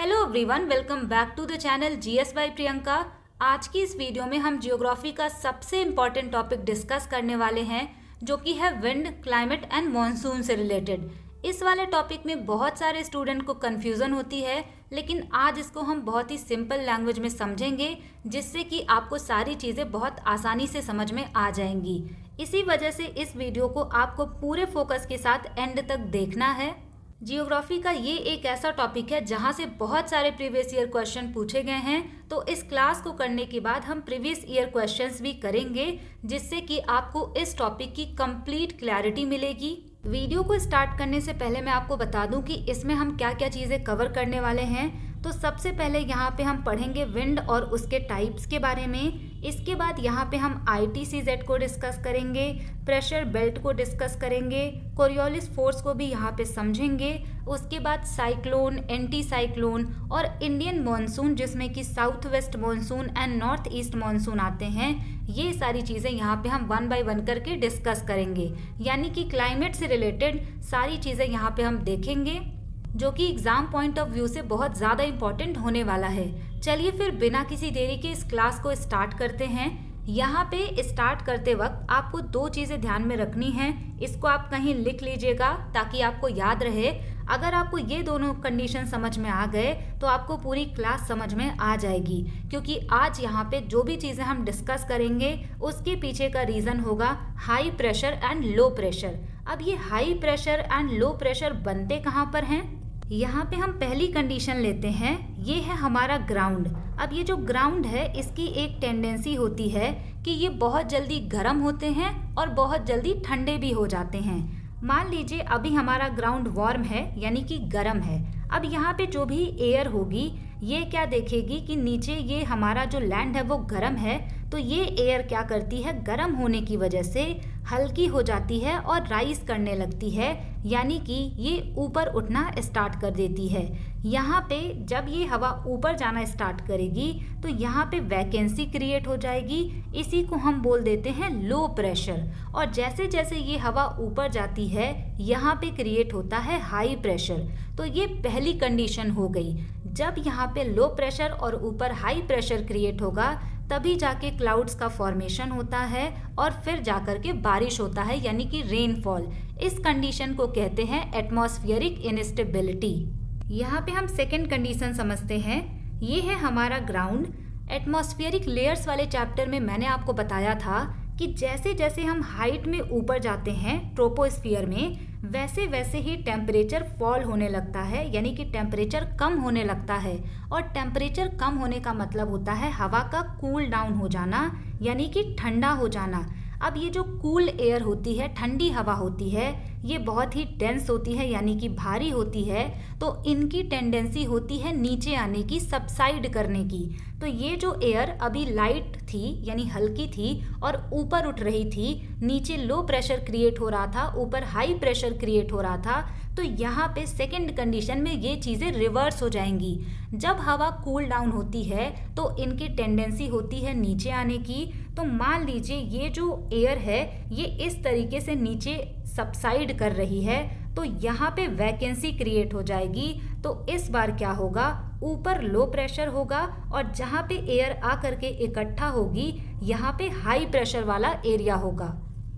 Hello everyone, welcome back to the channel GS by Priyanka. आज की इस वीडियो में हम जियोग्राफी का सबसे इम्पॉर्टेंट टॉपिक डिस्कस करने वाले हैं, जो कि है विंड, क्लाइमेट एंड मॉनसून से रिलेटेड। इस वाले टॉपिक में बहुत सारे स्टूडेंट को कन्फ्यूज़न होती है, लेकिन आज इसको हम बहुत ही सिंपल लैंग्वेज में समझेंगे, जिससे कि आपको सारी चीज़ें बहुत आसानी से समझ में आ जाएंगी। इसी वजह से इस वीडियो को आपको पूरे फोकस के साथ एंड तक देखना है। जियोग्राफी का ये एक ऐसा टॉपिक है जहाँ से बहुत सारे प्रीवियस ईयर क्वेश्चन पूछे गए हैं, तो इस क्लास को करने के बाद हम प्रीवियस ईयर क्वेश्चंस भी करेंगे, जिससे कि आपको इस टॉपिक की कंप्लीट क्लैरिटी मिलेगी। वीडियो को स्टार्ट करने से पहले मैं आपको बता दूं कि इसमें हम क्या क्या चीज़ें कवर करने वाले हैं। तो सबसे पहले यहाँ पे हम पढ़ेंगे विंड और उसके टाइप्स के बारे में। इसके बाद यहाँ पे हम ITCZ को डिस्कस करेंगे, प्रेशर बेल्ट को डिस्कस करेंगे, कोरियोलिस फोर्स को भी यहाँ पे समझेंगे। उसके बाद साइक्लोन, एंटी साइक्लोन और इंडियन मॉनसून, जिसमें कि south west monsoon and north east monsoon आते हैं, ये सारी चीज़ें यहाँ पे हम वन बाय वन करके डिस्कस करेंगे। यानी कि क्लाइमेट से रिलेटेड सारी चीज़ें यहाँ पे हम देखेंगे, जो कि एग्जाम पॉइंट ऑफ व्यू से बहुत ज़्यादा इम्पॉर्टेंट होने वाला है। चलिए फिर बिना किसी देरी के इस क्लास को स्टार्ट करते हैं। यहाँ पे स्टार्ट करते वक्त आपको दो चीज़ें ध्यान में रखनी हैं। इसको आप कहीं लिख लीजिएगा ताकि आपको याद रहे। अगर आपको ये दोनों कंडीशन समझ में आ गए तो आपको पूरी क्लास समझ में आ जाएगी, क्योंकि आज यहाँ पे जो भी चीज़ें हम डिस्कस करेंगे उसके पीछे का रीज़न होगा high pressure and low pressure. अब ये high pressure and low pressure बनते कहाँ पर हैं? यहाँ पे हम पहली कंडीशन लेते हैं, ये है हमारा ग्राउंड। अब ये जो ग्राउंड है, इसकी एक टेंडेंसी होती है कि ये बहुत जल्दी गर्म होते हैं और बहुत जल्दी ठंडे भी हो जाते हैं। मान लीजिए अभी हमारा ग्राउंड वार्म है, यानी कि गर्म है। अब यहाँ पे जो भी एयर होगी, ये क्या देखेगी कि नीचे ये हमारा जो लैंड है वो गर्म है, तो ये एयर क्या करती है, गर्म होने की वजह से हल्की हो जाती है और राइज करने लगती है, यानी कि ये ऊपर उठना स्टार्ट कर देती है। यहाँ पे जब ये हवा ऊपर जाना स्टार्ट करेगी तो यहाँ पे वैकेंसी क्रिएट हो जाएगी। इसी को हम बोल देते हैं लो प्रेशर। और जैसे जैसे ये हवा ऊपर जाती है, यहाँ पे क्रिएट होता है हाई प्रेशर। तो ये पहली कंडीशन हो गई। जब यहाँ पे लो प्रेशर और ऊपर हाई प्रेशर क्रिएट होगा, तभी जाके क्लाउड्स का फॉर्मेशन होता है और फिर जाकर के बारिश होता है, यानी कि रेनफॉल। इस कंडीशन को कहते हैं एटमॉस्फेरिक इनस्टेबिलिटी। यहाँ पे हम सेकेंड कंडीशन समझते हैं। ये है हमारा ग्राउंड। एटमॉस्फेरिक लेयर्स वाले चैप्टर में मैंने आपको बताया था कि जैसे जैसे हम हाइट में ऊपर जाते हैं ट्रोपोस्फियर में, वैसे वैसे ही टेम्परेचर फॉल होने लगता है, यानी कि टेम्परेचर कम होने लगता है। और टेम्परेचर कम होने का मतलब होता है हवा का कूल डाउन हो जाना, यानी कि ठंडा हो जाना। अब ये जो कूल एयर होती है, ठंडी हवा होती है, ये बहुत ही डेंस होती है, यानी कि भारी होती है। तो इनकी टेंडेंसी होती है नीचे आने की, सबसाइड करने की। तो ये जो एयर अभी लाइट थी, यानी हल्की थी और ऊपर उठ रही थी, नीचे लो प्रेशर क्रिएट हो रहा था, ऊपर हाई प्रेशर क्रिएट हो रहा था, तो यहाँ पे सेकंड कंडीशन में ये चीज़ें रिवर्स हो जाएंगी। जब हवा कूल डाउन होती है तो इनकी टेंडेंसी होती है नीचे आने की। तो मान लीजिए ये जो एयर है, ये इस तरीके से नीचे सबसाइड कर रही है, तो यहाँ पे वैकेंसी क्रिएट हो जाएगी। तो इस बार क्या होगा, ऊपर लो प्रेशर होगा और जहाँ पे एयर आ करके इकट्ठा होगी, यहाँ पे हाई प्रेशर वाला एरिया होगा।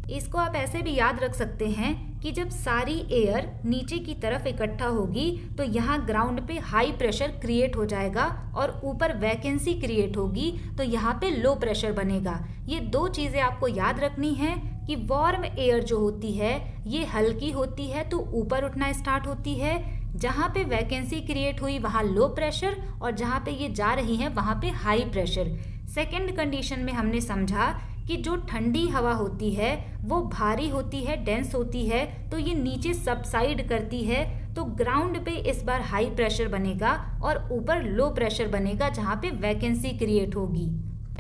इसको आप ऐसे भी याद रख सकते हैं कि जब सारी एयर नीचे की तरफ इकट्ठा होगी तो यहाँ ग्राउंड पे हाई प्रेशर क्रिएट हो जाएगा और ऊपर वैकेंसी क्रिएट होगी, तो यहाँ पे लो प्रेशर बनेगा। ये दो चीज़ें आपको याद रखनी है कि वार्म एयर जो होती है ये हल्की होती है, तो ऊपर उठना स्टार्ट होती है। जहाँ पे वैकेंसी क्रिएट हुई वहाँ लो प्रेशर, और जहाँ पे ये जा रही है वहाँ पे हाई प्रेशर। सेकेंड कंडीशन में हमने समझा कि जो ठंडी हवा होती है वो भारी होती है, डेंस होती है, तो ये नीचे सबसाइड करती है। तो ग्राउंड पे इस बार हाई प्रेशर बनेगा और ऊपर लो प्रेशर बनेगा, जहाँ पे वैकेंसी क्रिएट होगी।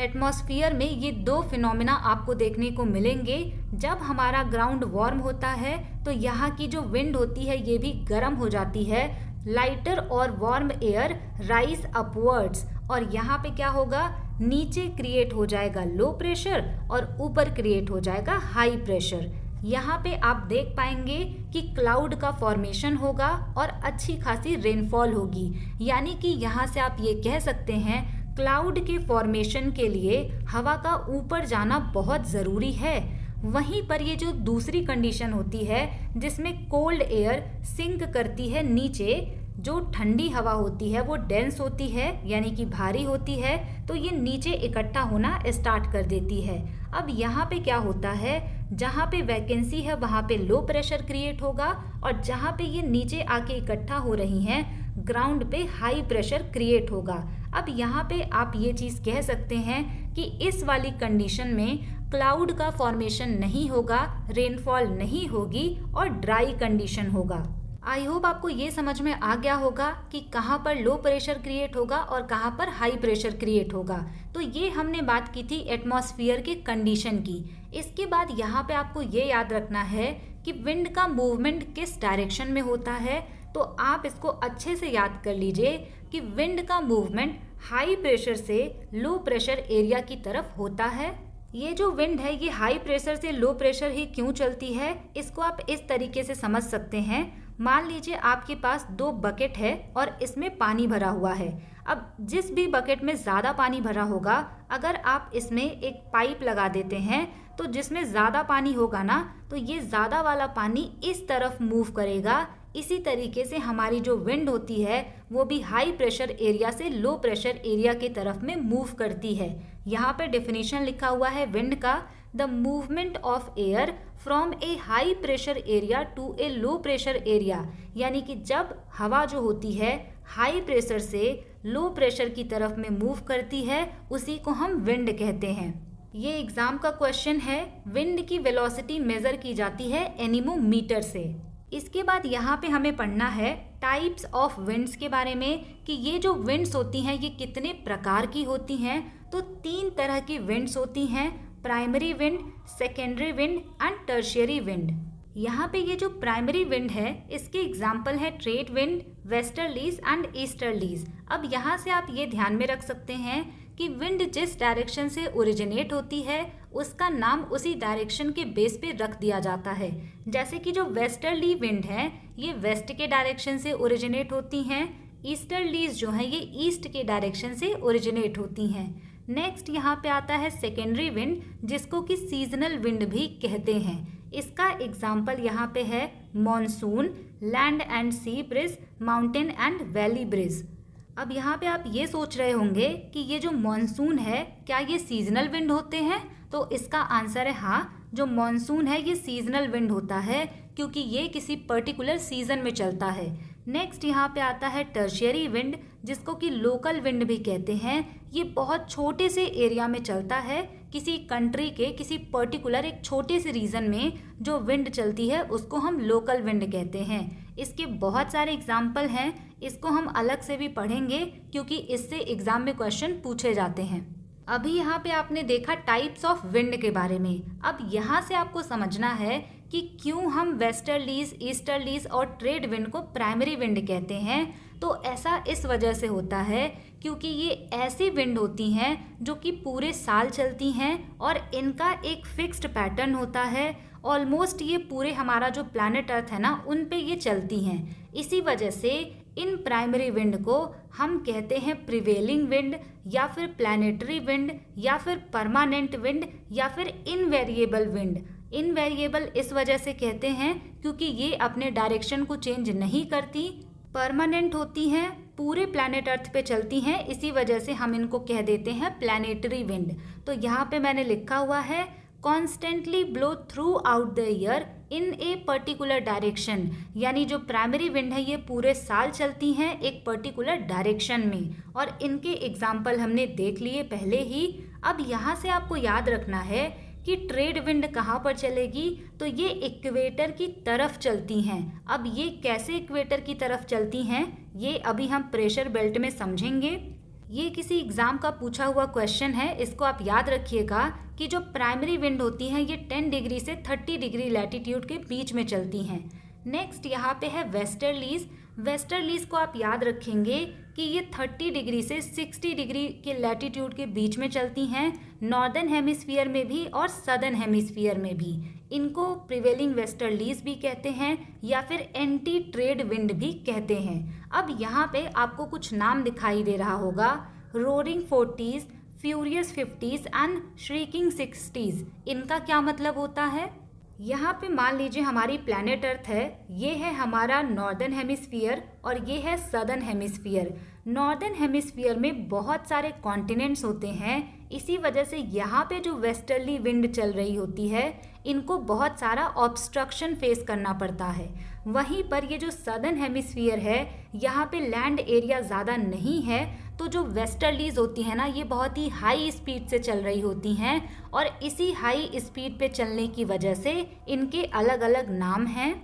एटमॉस्फेयर में ये दो फिनोमेना आपको देखने को मिलेंगे। जब हमारा ग्राउंड वार्म होता है तो यहाँ की जो विंड होती है ये भी गर्म हो जाती है। लाइटर और वार्म एयर राइज अपवर्ड्स, और यहाँ पे क्या होगा, नीचे क्रिएट हो जाएगा लो प्रेशर और ऊपर क्रिएट हो जाएगा हाई प्रेशर। यहाँ पे आप देख पाएंगे कि क्लाउड का फॉर्मेशन होगा और अच्छी खासी रेनफॉल होगी। यानी कि यहाँ से आप ये कह सकते हैं क्लाउड के फॉर्मेशन के लिए हवा का ऊपर जाना बहुत ज़रूरी है। वहीं पर ये जो दूसरी कंडीशन होती है जिसमें कोल्ड एयर सिंक करती है नीचे, जो ठंडी हवा होती है वो डेंस होती है यानी कि भारी होती है, तो ये नीचे इकट्ठा होना स्टार्ट कर देती है। अब यहाँ पे क्या होता है, जहाँ पे वैकेंसी है वहाँ पे लो प्रेशर क्रिएट होगा और जहाँ पे ये नीचे आके इकट्ठा हो रही हैं ग्राउंड पे हाई प्रेशर क्रिएट होगा। अब यहाँ पे आप ये चीज़ कह सकते हैं कि इस वाली कंडीशन में क्लाउड का फॉर्मेशन नहीं होगा, रेनफॉल नहीं होगी और ड्राई कंडीशन होगा। आई होप आपको ये समझ में आ गया होगा कि कहाँ पर लो प्रेशर क्रिएट होगा और कहाँ पर हाई प्रेशर क्रिएट होगा। तो ये हमने बात की थी एटमॉस्फेयर के कंडीशन की। इसके बाद यहाँ पे आपको ये याद रखना है कि विंड का मूवमेंट किस डायरेक्शन में होता है। तो आप इसको अच्छे से याद कर लीजिए कि विंड का मूवमेंट हाई प्रेशर से लो प्रेशर एरिया की तरफ होता है। ये जो विंड है ये हाई प्रेशर से लो प्रेशर ही क्यों चलती है, इसको आप इस तरीके से समझ सकते हैं। मान लीजिए आपके पास 2 बकेट है और इसमें पानी भरा हुआ है। अब जिस भी बकेट में ज़्यादा पानी भरा होगा, अगर आप इसमें एक पाइप लगा देते हैं तो जिसमें ज़्यादा पानी होगा ना, तो ये ज़्यादा वाला पानी इस तरफ मूव करेगा। इसी तरीके से हमारी जो विंड होती है वो भी हाई प्रेशर एरिया से लो प्रेशर एरिया की तरफ में मूव करती है। यहाँ पे डेफिनेशन लिखा हुआ है विंड का, the movement of air from a high pressure area to a low pressure area. यानी कि जब हवा जो होती है हाई प्रेशर से लो प्रेशर की तरफ में मूव करती है, उसी को हम विंड कहते हैं। ये एग्जाम का क्वेश्चन है। विंड की वेलोसिटी मेजर की जाती है एनीमोमीटर से। इसके बाद यहाँ पे हमें पढ़ना है टाइप्स ऑफ विंड्स के बारे में कि ये जो विंड्स होती हैं ये कितने प्रकार की होती हैं। तो 3 तरह की विंड्स होती हैं, primary wind, secondary wind and tertiary wind. यहाँ पे ये जो प्राइमरी विंड है इसके एग्जाम्पल है trade wind, westerlies and easterlies. अब यहाँ से आप ये ध्यान में रख सकते हैं कि विंड जिस डायरेक्शन से ओरिजिनेट होती है उसका नाम उसी डायरेक्शन के बेस पे रख दिया जाता है। जैसे कि जो वेस्टर्ली विंड है ये वेस्ट के डायरेक्शन से ओरिजिनेट होती हैं, ईस्टर्लीज जो है ये ईस्ट के डायरेक्शन से ओरिजिनेट होती हैं। नेक्स्ट यहाँ पे आता है सेकेंडरी विंड, जिसको कि सीजनल विंड भी कहते हैं। इसका एग्जाम्पल यहाँ पे है monsoon, land and sea breeze, mountain and valley breeze. अब यहाँ पे आप ये सोच रहे होंगे कि ये जो मॉनसून है क्या ये सीजनल विंड होते हैं? तो इसका आंसर है हाँ, जो मॉनसून है ये सीजनल विंड होता है क्योंकि ये किसी पर्टिकुलर सीजन में चलता है। नेक्स्ट यहाँ पे आता है टर्शियरी विंड, जिसको कि लोकल विंड भी कहते हैं। ये बहुत छोटे से एरिया में चलता है, किसी कंट्री के किसी पर्टिकुलर एक छोटे से रीजन में जो विंड चलती है उसको हम लोकल विंड कहते हैं। इसके बहुत सारे एग्जाम्पल हैं, इसको हम अलग से भी पढ़ेंगे क्योंकि इससे एग्जाम में क्वेश्चन पूछे जाते हैं। अभी यहाँ पे आपने देखा टाइप्स ऑफ विंड के बारे में। अब यहाँ से आपको समझना है कि क्यों हम वेस्टर्लीज, ईस्टर्लीज और ट्रेड विंड को प्राइमरी विंड कहते हैं। तो ऐसा इस वजह से होता है क्योंकि ये ऐसी विंड होती हैं जो कि पूरे साल चलती हैं और इनका एक फिक्स्ड पैटर्न होता है। ऑलमोस्ट ये पूरे हमारा जो प्लैनेट अर्थ है ना उन पे ये चलती हैं। इसी वजह से इन प्राइमरी विंड को हम कहते हैं प्रिवेलिंग विंड या फिर प्लैनेटरी विंड या फिर परमानेंट विंड या फिर इनवेरिएबल विंड। इनवेरिएबल इस वजह से कहते हैं क्योंकि ये अपने डायरेक्शन को चेंज नहीं करती। परमानेंट होती हैं, पूरे प्लैनेट अर्थ पे चलती हैं, इसी वजह से हम इनको कह देते हैं प्लैनेटरी विंड। तो यहाँ पे मैंने लिखा हुआ है constantly blow through out the year in a particular direction. यानी जो प्राइमरी विंड है ये पूरे साल चलती हैं एक पर्टिकुलर डायरेक्शन में, और इनके एग्जाम्पल हमने देख लिए पहले ही। अब यहाँ से आपको याद रखना है कि ट्रेड विंड कहाँ पर चलेगी, तो ये इक्वेटर की तरफ चलती हैं। अब ये कैसे इक्वेटर की तरफ चलती हैं ये अभी हम प्रेशर बेल्ट में समझेंगे। ये किसी एग्जाम का पूछा हुआ क्वेश्चन है, इसको आप याद रखिएगा कि जो प्राइमरी विंड होती हैं ये 10 डिग्री से 30 डिग्री लैटिट्यूड के बीच में चलती हैं। नेक्स्ट यहाँ पे है वेस्टर्लीज। वेस्टर्लीज को आप याद रखेंगे कि ये 30 डिग्री से 60 डिग्री के लैटिट्यूड के बीच में चलती हैं, नॉर्दर्न हेमिस्फीयर में भी और सदर्न हेमिस्फीयर में भी। इनको प्रिवेलिंग वेस्टर्लीज भी कहते हैं या फिर एंटी ट्रेड विंड भी कहते हैं। अब यहाँ पे आपको कुछ नाम दिखाई दे रहा होगा, roaring 40s, furious 50s and shrieking 60s। इनका क्या मतलब होता है? यहाँ पे मान लीजिए हमारी प्लैनेट अर्थ है, ये है हमारा नॉर्दर्न हेमिस्फीयर और ये है सदर्न हेमिस्फीयर। नॉर्दर्न हेमिस्फीयर में बहुत सारे कॉन्टिनेंट्स होते हैं, इसी वजह से यहाँ पे जो वेस्टर्ली विंड चल रही होती है इनको बहुत सारा ऑब्स्ट्रक्शन फेस करना पड़ता है। वहीं पर ये जो सदर्न हेमिस्फीयर है यहाँ पे लैंड एरिया ज़्यादा नहीं है, तो जो वेस्टर्लीज होती है ना ये बहुत ही हाई स्पीड से चल रही होती हैं और इसी हाई स्पीड पे चलने की वजह से इनके अलग अलग नाम हैं।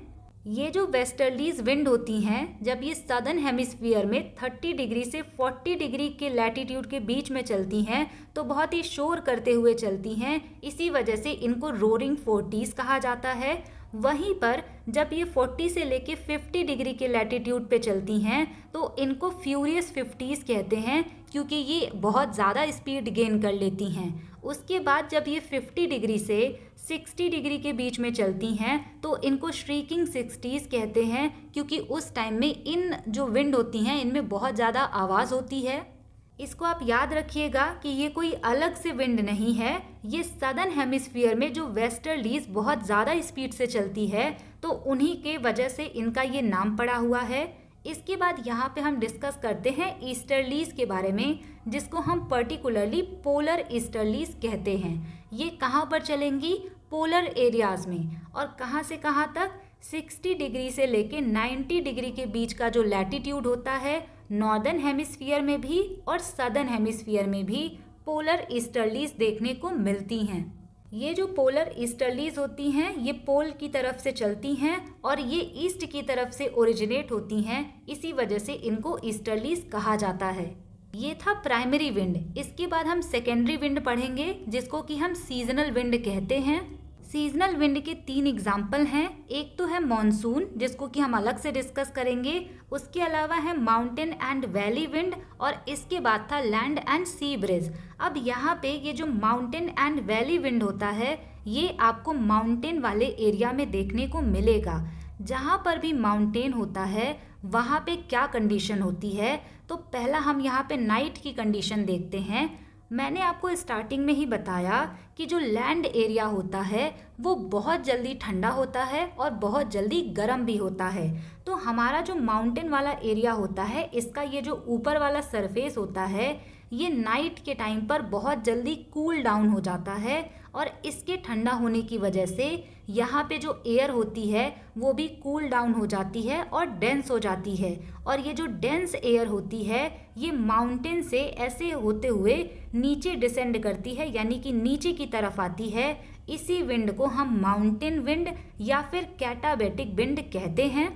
ये जो वेस्टर्लीज विंड होती हैं जब ये सदर्न हेमिस्फीयर में 30 डिग्री से 40 डिग्री के लैटिट्यूड के बीच में चलती हैं तो बहुत ही शोर करते हुए चलती हैं, इसी वजह से इनको रोरिंग 40s कहा जाता है। वहीं पर जब ये 40 से लेके 50 डिग्री के लैटिट्यूड पे चलती हैं तो इनको फ्यूरियस 50s कहते हैं, क्योंकि ये बहुत ज़्यादा स्पीड गेन कर लेती हैं। उसके बाद जब ये 50 डिग्री से 60 डिग्री के बीच में चलती हैं तो इनको श्रीकिंग 60s कहते हैं, क्योंकि उस टाइम में इन जो विंड होती हैं इनमें बहुत ज़्यादा आवाज़ होती है। इसको आप याद रखिएगा कि ये कोई अलग से विंड नहीं है, ये सदर्न हेमिस्फीयर में जो वेस्टर्लीज बहुत ज़्यादा स्पीड से चलती है तो उन्हीं के वजह से इनका ये नाम पड़ा हुआ है। इसके बाद यहाँ पे हम डिस्कस करते हैं ईस्टर्लीज के बारे में, जिसको हम पर्टिकुलरली पोलर ईस्टर्लीज कहते हैं। ये कहाँ पर चलेंगी? पोलर एरियाज में। और कहाँ से कहाँ तक? 60 डिग्री से लेके 90 डिग्री के बीच का जो लैटिट्यूड होता है नॉर्दर्न हेमिस्फीयर में भी और सदर्न हेमिस्फीयर में भी पोलर ईस्टर्लीज देखने को मिलती हैं। ये जो पोलर ईस्टर्लीज होती हैं ये पोल की तरफ से चलती हैं और ये ईस्ट की तरफ से ओरिजिनेट होती हैं, इसी वजह से इनको ईस्टर्लीज कहा जाता है। ये था प्राइमरी विंड। इसके बाद हम सेकेंडरी विंड पढ़ेंगे, जिसको कि हम सीजनल विंड कहते हैं। सीजनल विंड के 3 एग्जाम्पल हैं। एक तो है मॉनसून, जिसको कि हम अलग से डिस्कस करेंगे। उसके अलावा है माउंटेन एंड वैली विंड और इसके बाद था लैंड एंड सी ब्रिज। अब यहाँ पे ये जो माउंटेन एंड वैली विंड होता है ये आपको माउंटेन वाले एरिया में देखने को मिलेगा। जहाँ पर भी माउंटेन होता है वहाँ पे क्या कंडीशन होती है, तो पहला हम यहाँ पे नाइट की कंडीशन देखते हैं। मैंने आपको स्टार्टिंग में ही बताया कि जो लैंड एरिया होता है वो बहुत जल्दी ठंडा होता है और बहुत जल्दी गर्म भी होता है। तो हमारा जो माउंटेन वाला एरिया होता है इसका ये जो ऊपर वाला सरफेस होता है ये नाइट के टाइम पर बहुत जल्दी कूल डाउन हो जाता है और इसके ठंडा होने की वजह से यहाँ पे जो एयर होती है वो भी कूल डाउन हो जाती है और डेंस हो जाती है। और ये जो डेंस एयर होती है ये माउंटेन से ऐसे होते हुए नीचे डिसेंड करती है, यानी कि नीचे की तरफ आती है। इसी विंड को हम माउंटेन विंड या फिर कैटाबेटिक विंड कहते हैं।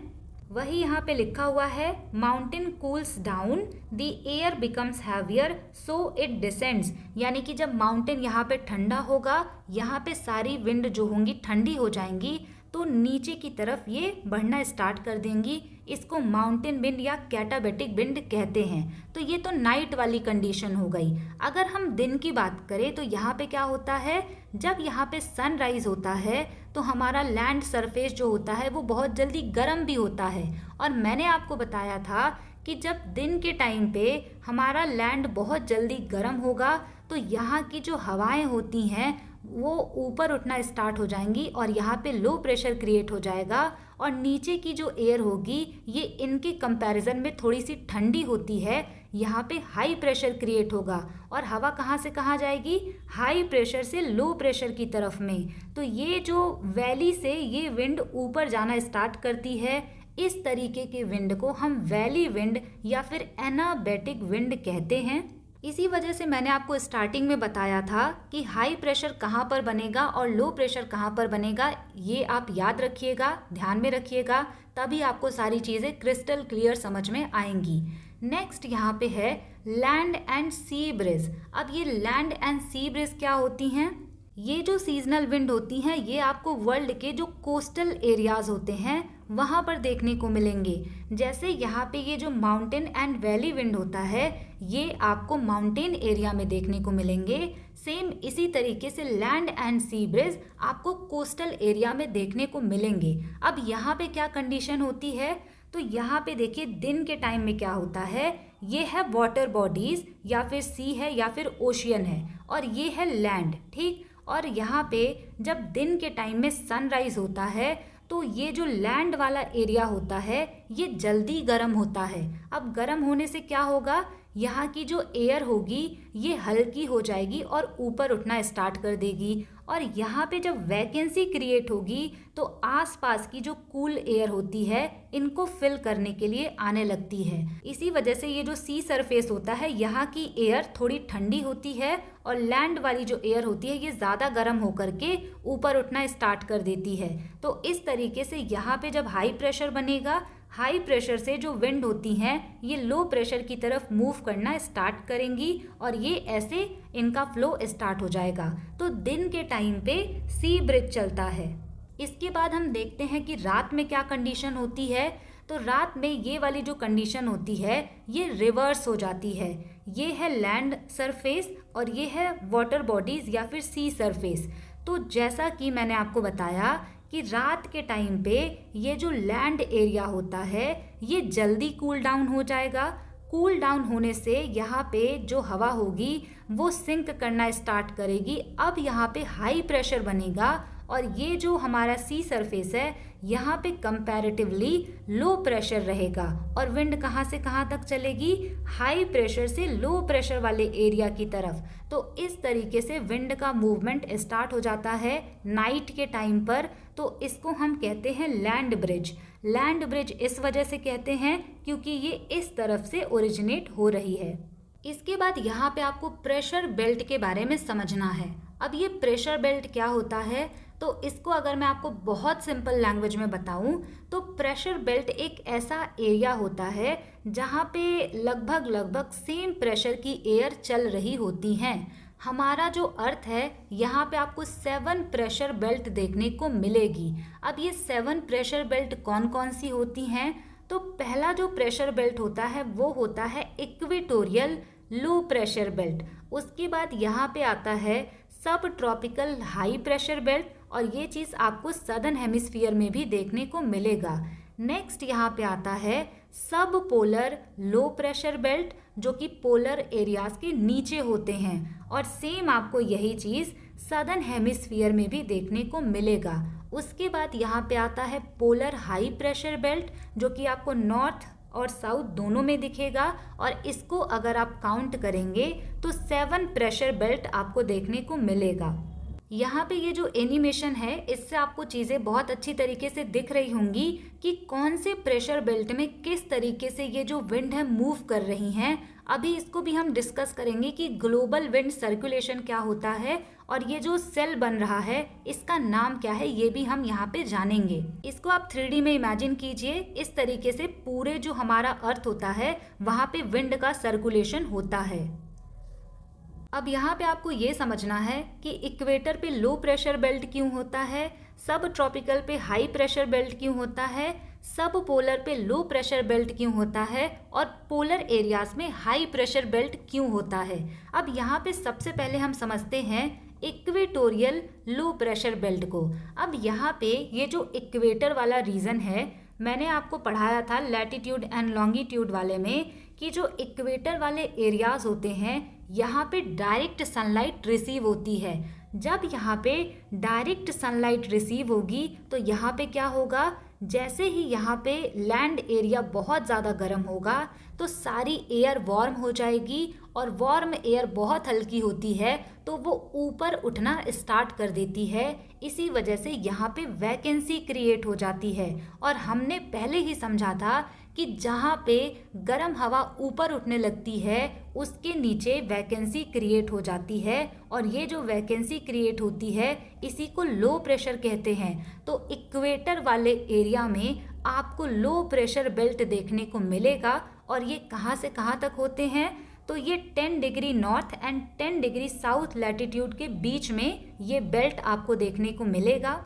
वही यहाँ पे लिखा हुआ है mountain cools down the air becomes heavier so it descends, यानी कि जब माउंटेन यहाँ पे ठंडा होगा यहाँ पे सारी विंड जो होंगी ठंडी हो जाएंगी तो नीचे की तरफ ये बढ़ना स्टार्ट कर देंगी। इसको माउंटेन विंड या कैटाबेटिक विंड कहते हैं। तो ये तो नाइट वाली कंडीशन हो गई। अगर हम दिन की बात करें तो यहाँ पे क्या होता है, जब यहाँ पे सनराइज होता है तो हमारा लैंड सरफेस जो होता है वो बहुत जल्दी गर्म भी होता है। और मैंने आपको बताया था कि जब दिन के टाइम पे हमारा लैंड बहुत जल्दी गर्म होगा तो यहाँ की जो हवाएं होती हैं वो ऊपर उठना स्टार्ट हो जाएंगी और यहाँ पे लो प्रेशर क्रिएट हो जाएगा और नीचे की जो एयर होगी ये इनके कंपैरिजन में थोड़ी सी ठंडी होती है। यहाँ पे हाई प्रेशर क्रिएट होगा और हवा कहाँ से कहाँ जाएगी, हाई प्रेशर से लो प्रेशर की तरफ में। तो ये जो वैली से ये विंड ऊपर जाना स्टार्ट करती है। इस तरीके के विंड को हम वैली विंड या फिर एनाबेटिक विंड कहते हैं। इसी वजह से मैंने आपको स्टार्टिंग में बताया था कि हाई प्रेशर कहाँ पर बनेगा और लो प्रेशर कहाँ पर बनेगा। ये आप याद रखिएगा, ध्यान में रखिएगा, तभी आपको सारी चीज़ें क्रिस्टल क्लियर समझ में आएंगी। नेक्स्ट यहाँ पे है लैंड एंड सी ब्रिज। अब ये लैंड एंड सी ब्रिज क्या होती हैं? ये जो सीजनल विंड होती हैं ये आपको वर्ल्ड के जो कोस्टल एरियाज होते हैं वहाँ पर देखने को मिलेंगे। जैसे यहाँ पे ये जो माउंटेन एंड वैली विंड होता है ये आपको माउंटेन एरिया में देखने को मिलेंगे। सेम इसी तरीके से लैंड एंड सी ब्रिज आपको कोस्टल एरिया में देखने को मिलेंगे। अब यहाँ पे क्या कंडीशन होती है, तो यहाँ पे देखिए दिन के टाइम में क्या होता है, ये है वाटर बॉडीज या फिर सी है या फिर ओशियन है और ये है लैंड, ठीक। और यहाँ पे जब दिन के टाइम में सनराइज होता है तो ये जो लैंड वाला एरिया होता है ये जल्दी गर्म होता है। अब गर्म होने से क्या होगा, यहाँ की जो एयर होगी ये हल्की हो जाएगी और ऊपर उठना स्टार्ट कर देगी और यहाँ पे जब वैकेंसी क्रिएट होगी तो आसपास की जो कूल एयर होती है इनको फिल करने के लिए आने लगती है। इसी वजह से ये जो सी सरफेस होता है यहाँ की एयर थोड़ी ठंडी होती है और लैंड वाली जो एयर होती है ये ज़्यादा गर्म होकर के ऊपर उठना स्टार्ट कर देती है। तो इस तरीके से यहाँ पे जब हाई प्रेशर बनेगा, हाई प्रेशर से जो विंड होती हैं ये लो प्रेशर की तरफ मूव करना स्टार्ट करेंगी और ये ऐसे इनका फ्लो स्टार्ट हो जाएगा। तो दिन के टाइम पे सी ब्रिज चलता है। इसके बाद हम देखते हैं कि रात में क्या कंडीशन होती है। तो रात में ये वाली जो कंडीशन होती है ये रिवर्स हो जाती है। ये है लैंड सरफेस और ये है वाटर बॉडीज या फिर सी सरफेस। तो जैसा कि मैंने आपको बताया कि रात के टाइम पे ये जो लैंड एरिया होता है ये जल्दी कूल डाउन हो जाएगा। कूल डाउन होने से यहाँ पे जो हवा होगी वो सिंक करना स्टार्ट करेगी। अब यहाँ पे हाई प्रेशर बनेगा और ये जो हमारा सी सरफेस है यहाँ पे कंपैरेटिवली लो प्रेशर रहेगा और विंड कहाँ से कहाँ तक चलेगी, हाई प्रेशर से लो प्रेशर वाले एरिया की तरफ। तो इस तरीके से विंड का मूवमेंट स्टार्ट हो जाता है नाइट के टाइम पर। तो इसको हम कहते हैं लैंड ब्रिज। लैंड ब्रिज इस वजह से कहते हैं क्योंकि ये इस तरफ से ओरिजिनेट हो रही है। इसके बाद यहाँ पे आपको प्रेशर बेल्ट के बारे में समझना है। अब ये प्रेशर बेल्ट क्या होता है, तो इसको अगर मैं आपको बहुत सिंपल लैंग्वेज में बताऊं तो प्रेशर बेल्ट एक ऐसा एरिया होता है जहाँ पे लगभग सेम प्रेशर की एयर चल रही होती हैं। हमारा जो अर्थ है यहाँ पे आपको 7 प्रेशर बेल्ट देखने को मिलेगी। अब ये 7 प्रेशर बेल्ट कौन कौन सी होती हैं, तो पहला जो प्रेशर बेल्ट होता है वो होता है इक्वेटोरियल लो प्रेशर बेल्ट। उसके बाद यहाँ पे आता है सब ट्रॉपिकल हाई प्रेशर बेल्ट और ये चीज़ आपको सदर्न हेमिस्फीयर में भी देखने को मिलेगा। नेक्स्ट यहाँ पे आता है सब पोलर लो प्रेशर बेल्ट जो कि पोलर एरियाज के नीचे होते हैं और सेम आपको यही चीज़ सदर्न हेमिस्फीयर में भी देखने को मिलेगा। उसके बाद यहाँ पे आता है पोलर हाई प्रेशर बेल्ट जो कि आपको नॉर्थ और साउथ दोनों में दिखेगा और इसको अगर आप काउंट करेंगे तो 7 प्रेशर बेल्ट आपको देखने को मिलेगा। यहाँ पे ये जो एनिमेशन है इससे आपको चीज़ें बहुत अच्छी तरीके से दिख रही होंगी कि कौन से प्रेशर बेल्ट में किस तरीके से ये जो विंड है मूव कर रही हैं। अभी इसको भी हम डिस्कस करेंगे कि ग्लोबल विंड सर्कुलेशन क्या होता है और ये जो सेल बन रहा है इसका नाम क्या है ये भी हम यहाँ पे जानेंगे। इसको आप 3D में इमेजिन कीजिए। इस तरीके से पूरे जो हमारा अर्थ होता है वहाँ पे विंड का सर्कुलेशन होता है। अब यहाँ पे आपको ये समझना है कि इक्वेटर पे लो प्रेशर बेल्ट क्यों होता है, सब ट्रॉपिकल पे हाई प्रेशर बेल्ट क्यों होता है, सब पोलर पे लो प्रेशर बेल्ट क्यों होता है और पोलर एरियाज में हाई प्रेशर बेल्ट क्यों होता है। अब यहाँ पे सबसे पहले हम समझते हैं इक्वेटोरियल लो प्रेशर बेल्ट को। अब यहाँ पे ये जो इक्वेटर वाला रीजन है मैंने आपको पढ़ाया था लैटिट्यूड एंड लॉन्गिट्यूड वाले में कि जो इक्वेटर वाले एरियाज होते हैं यहाँ पे डायरेक्ट सनलाइट रिसीव होती है। जब यहाँ पे डायरेक्ट सनलाइट रिसीव होगी तो यहाँ पे क्या होगा, जैसे ही यहाँ पे लैंड एरिया बहुत ज़्यादा गर्म होगा तो सारी एयर वार्म हो जाएगी और वार्म एयर बहुत हल्की होती है तो वो ऊपर उठना स्टार्ट कर देती है। इसी वजह से यहाँ पे वैकेंसी क्रिएट हो जाती है और हमने पहले ही समझा था कि जहाँ पे गर्म हवा ऊपर उठने लगती है उसके नीचे वैकेंसी क्रिएट हो जाती है और ये जो वैकेंसी क्रिएट होती है इसी को लो प्रेशर कहते हैं। तो इक्वेटर वाले एरिया में आपको लो प्रेशर बेल्ट देखने को मिलेगा और ये कहाँ से कहाँ तक होते हैं, तो ये 10 degree north and 10 degree south latitude के बीच में ये बेल्ट आपको देखने को मिलेगा।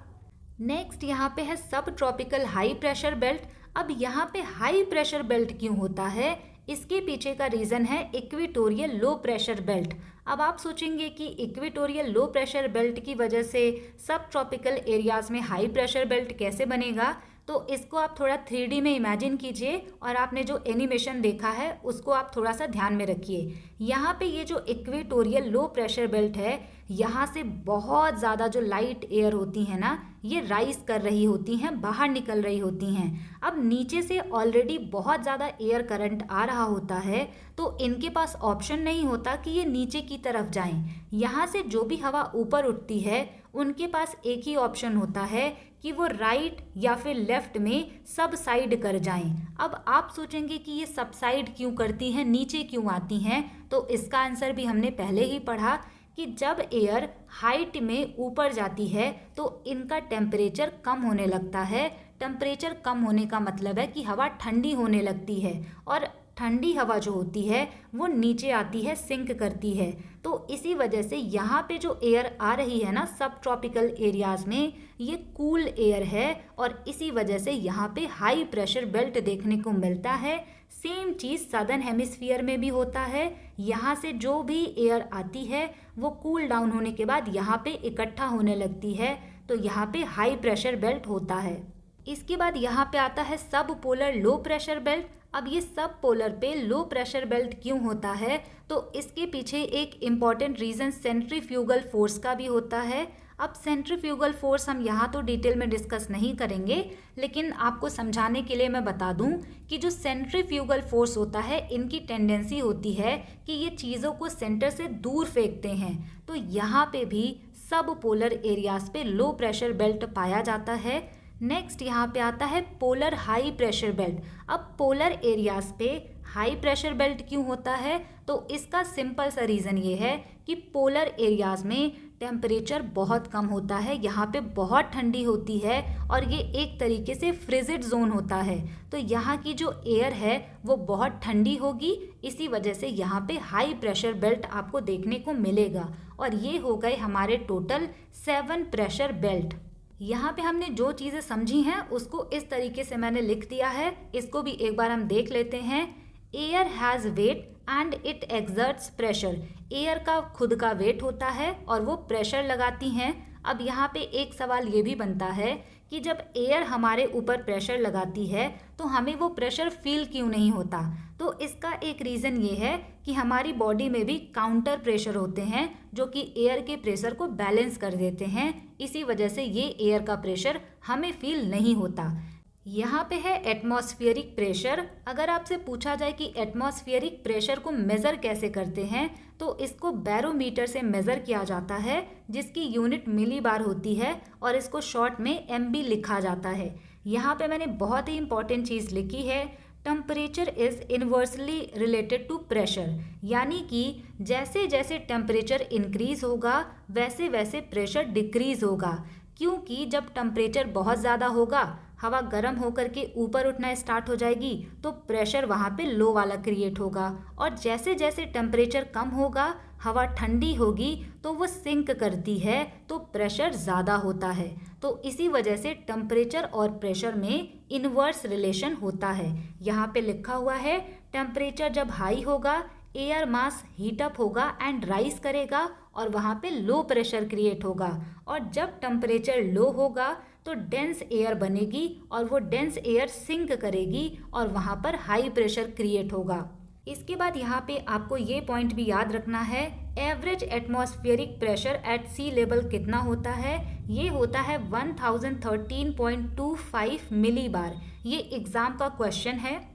नेक्स्ट यहाँ पे है सब ट्रॉपिकल हाई प्रेशर बेल्ट। अब यहाँ पे हाई प्रेशर बेल्ट क्यों होता है, इसके पीछे का रीज़न है इक्वेटोरियल लो प्रेशर बेल्ट। अब आप सोचेंगे कि इक्वेटोरियल लो प्रेशर बेल्ट की वजह से सब ट्रॉपिकल एरियाज़ में हाई प्रेशर बेल्ट कैसे बनेगा, तो इसको आप थोड़ा 3D में इमेजिन कीजिए और आपने जो एनिमेशन देखा है उसको आप थोड़ा सा ध्यान में रखिए। यहाँ पे ये जो इक्वेटोरियल लो प्रेशर बेल्ट है, यहाँ से बहुत ज़्यादा जो लाइट एयर होती है ना, ये राइज कर रही होती हैं, बाहर निकल रही होती हैं। अब नीचे से ऑलरेडी बहुत ज़्यादा एयर करंट आ रहा होता है, तो इनके पास ऑप्शन नहीं होता कि ये नीचे की तरफ जाएं। यहाँ से जो भी हवा ऊपर उठती है उनके पास एक ही ऑप्शन होता है कि वो राइट या फिर लेफ्ट में सबसाइड कर जाएं। अब आप सोचेंगे कि ये सबसाइड क्यों करती हैं, नीचे क्यों आती हैं, तो इसका आंसर भी हमने पहले ही पढ़ा कि जब एयर हाइट में ऊपर जाती है तो इनका टेम्परेचर कम होने लगता है। टेम्परेचर कम होने का मतलब है कि हवा ठंडी होने लगती है, और ठंडी हवा जो होती है वो नीचे आती है, सिंक करती है। तो इसी वजह से यहाँ पे जो एयर आ रही है ना सब ट्रॉपिकल एरियाज़ में, ये कूल एयर है, और इसी वजह से यहाँ पे हाई प्रेशर बेल्ट देखने को मिलता है। सेम चीज़ सदर्न हेमिस्फीयर में भी होता है। यहाँ से जो भी एयर आती है वो कूल डाउन होने के बाद यहाँ पे इकट्ठा होने लगती है, तो यहाँ पे हाई प्रेशर बेल्ट होता है। इसके बाद यहाँ पे आता है सब पोलर लो प्रेशर बेल्ट। अब ये सब पोलर पे लो प्रेशर बेल्ट क्यों होता है, तो इसके पीछे एक इम्पॉर्टेंट रीज़न सेंट्रीफ्यूगल फोर्स का भी होता है। अब सेंट्रीफ्यूगल फोर्स हम यहाँ तो डिटेल में डिस्कस नहीं करेंगे, लेकिन आपको समझाने के लिए मैं बता दूँ कि जो सेंट्रीफ्यूगल फोर्स होता है, इनकी टेंडेंसी होती है कि ये चीज़ों को सेंटर से दूर फेंकते हैं। तो यहाँ पे भी सब पोलर एरियाज़ पे लो प्रेशर बेल्ट पाया जाता है। नेक्स्ट यहाँ पे आता है पोलर हाई प्रेशर बेल्ट। अब पोलर एरियाज़ पे हाई प्रेशर बेल्ट क्यों होता है, तो इसका सिंपल सा रीज़न ये है कि पोलर एरियाज़ में टेम्परेचर बहुत कम होता है, यहाँ पे बहुत ठंडी होती है, और ये एक तरीके से फ्रिजिड जोन होता है। तो यहाँ की जो एयर है वो बहुत ठंडी होगी, इसी वजह से यहाँ पे हाई प्रेशर बेल्ट आपको देखने को मिलेगा। और ये हो गए हमारे टोटल 7 प्रेशर बेल्ट। यहाँ पे हमने जो चीज़ें समझी हैं उसको इस तरीके से मैंने लिख दिया है, इसको भी एक बार हम देख लेते हैं। Air has wait and it exerts pressure. Air का खुद का वेट होता है और वो प्रेशर लगाती हैं। अब यहाँ पे एक सवाल ये भी बनता है कि जब एयर हमारे ऊपर प्रेशर लगाती है तो हमें वो प्रेशर फील क्यों नहीं होता, तो इसका एक रीज़न ये है कि हमारी बॉडी में भी काउंटर प्रेशर होते हैं जो कि एयर के प्रेशर को बैलेंस कर देते हैं। इसी वजह से ये एयर का प्रेशर हमें फील नहीं होता। यहाँ पे है एटमॉस्फेरिक प्रेशर। अगर आपसे पूछा जाए कि एटमॉस्फेरिक प्रेशर को मेज़र कैसे करते हैं, तो इसको बैरोमीटर से मेज़र किया जाता है, जिसकी यूनिट मिली बार होती है, और इसको शॉर्ट में MB लिखा जाता है। यहाँ पे मैंने बहुत ही इंपॉर्टेंट चीज़ लिखी है, temperature is inversely related to pressure. यानी कि जैसे जैसे टेम्परेचर इंक्रीज़ होगा वैसे वैसे प्रेशर डिक्रीज़ होगा, क्योंकि जब टेम्परेचर बहुत ज़्यादा होगा, हवा गर्म होकर के ऊपर उठना स्टार्ट हो जाएगी, तो प्रेशर वहाँ पे लो वाला क्रिएट होगा, और जैसे जैसे टेम्परेचर कम होगा, हवा ठंडी होगी, तो वो सिंक करती है, तो प्रेशर ज़्यादा होता है। तो इसी वजह से टेम्परेचर और प्रेशर में इनवर्स रिलेशन होता है। यहाँ पे लिखा हुआ है, टेम्परेचर जब हाई होगा, एयर मास हीट अप होगा एंड राइज करेगा, और वहाँ पे लो प्रेशर क्रिएट होगा, और जब टेम्परेचर लो होगा तो डेंस एयर बनेगी, और वो डेंस एयर सिंक करेगी, और वहाँ पर हाई प्रेशर क्रिएट होगा। इसके बाद यहाँ पे आपको ये पॉइंट भी याद रखना है, average atmospheric pressure at sea level कितना होता है, ये होता है 1013.25 मिली बार। ये एग्ज़ाम का क्वेश्चन है।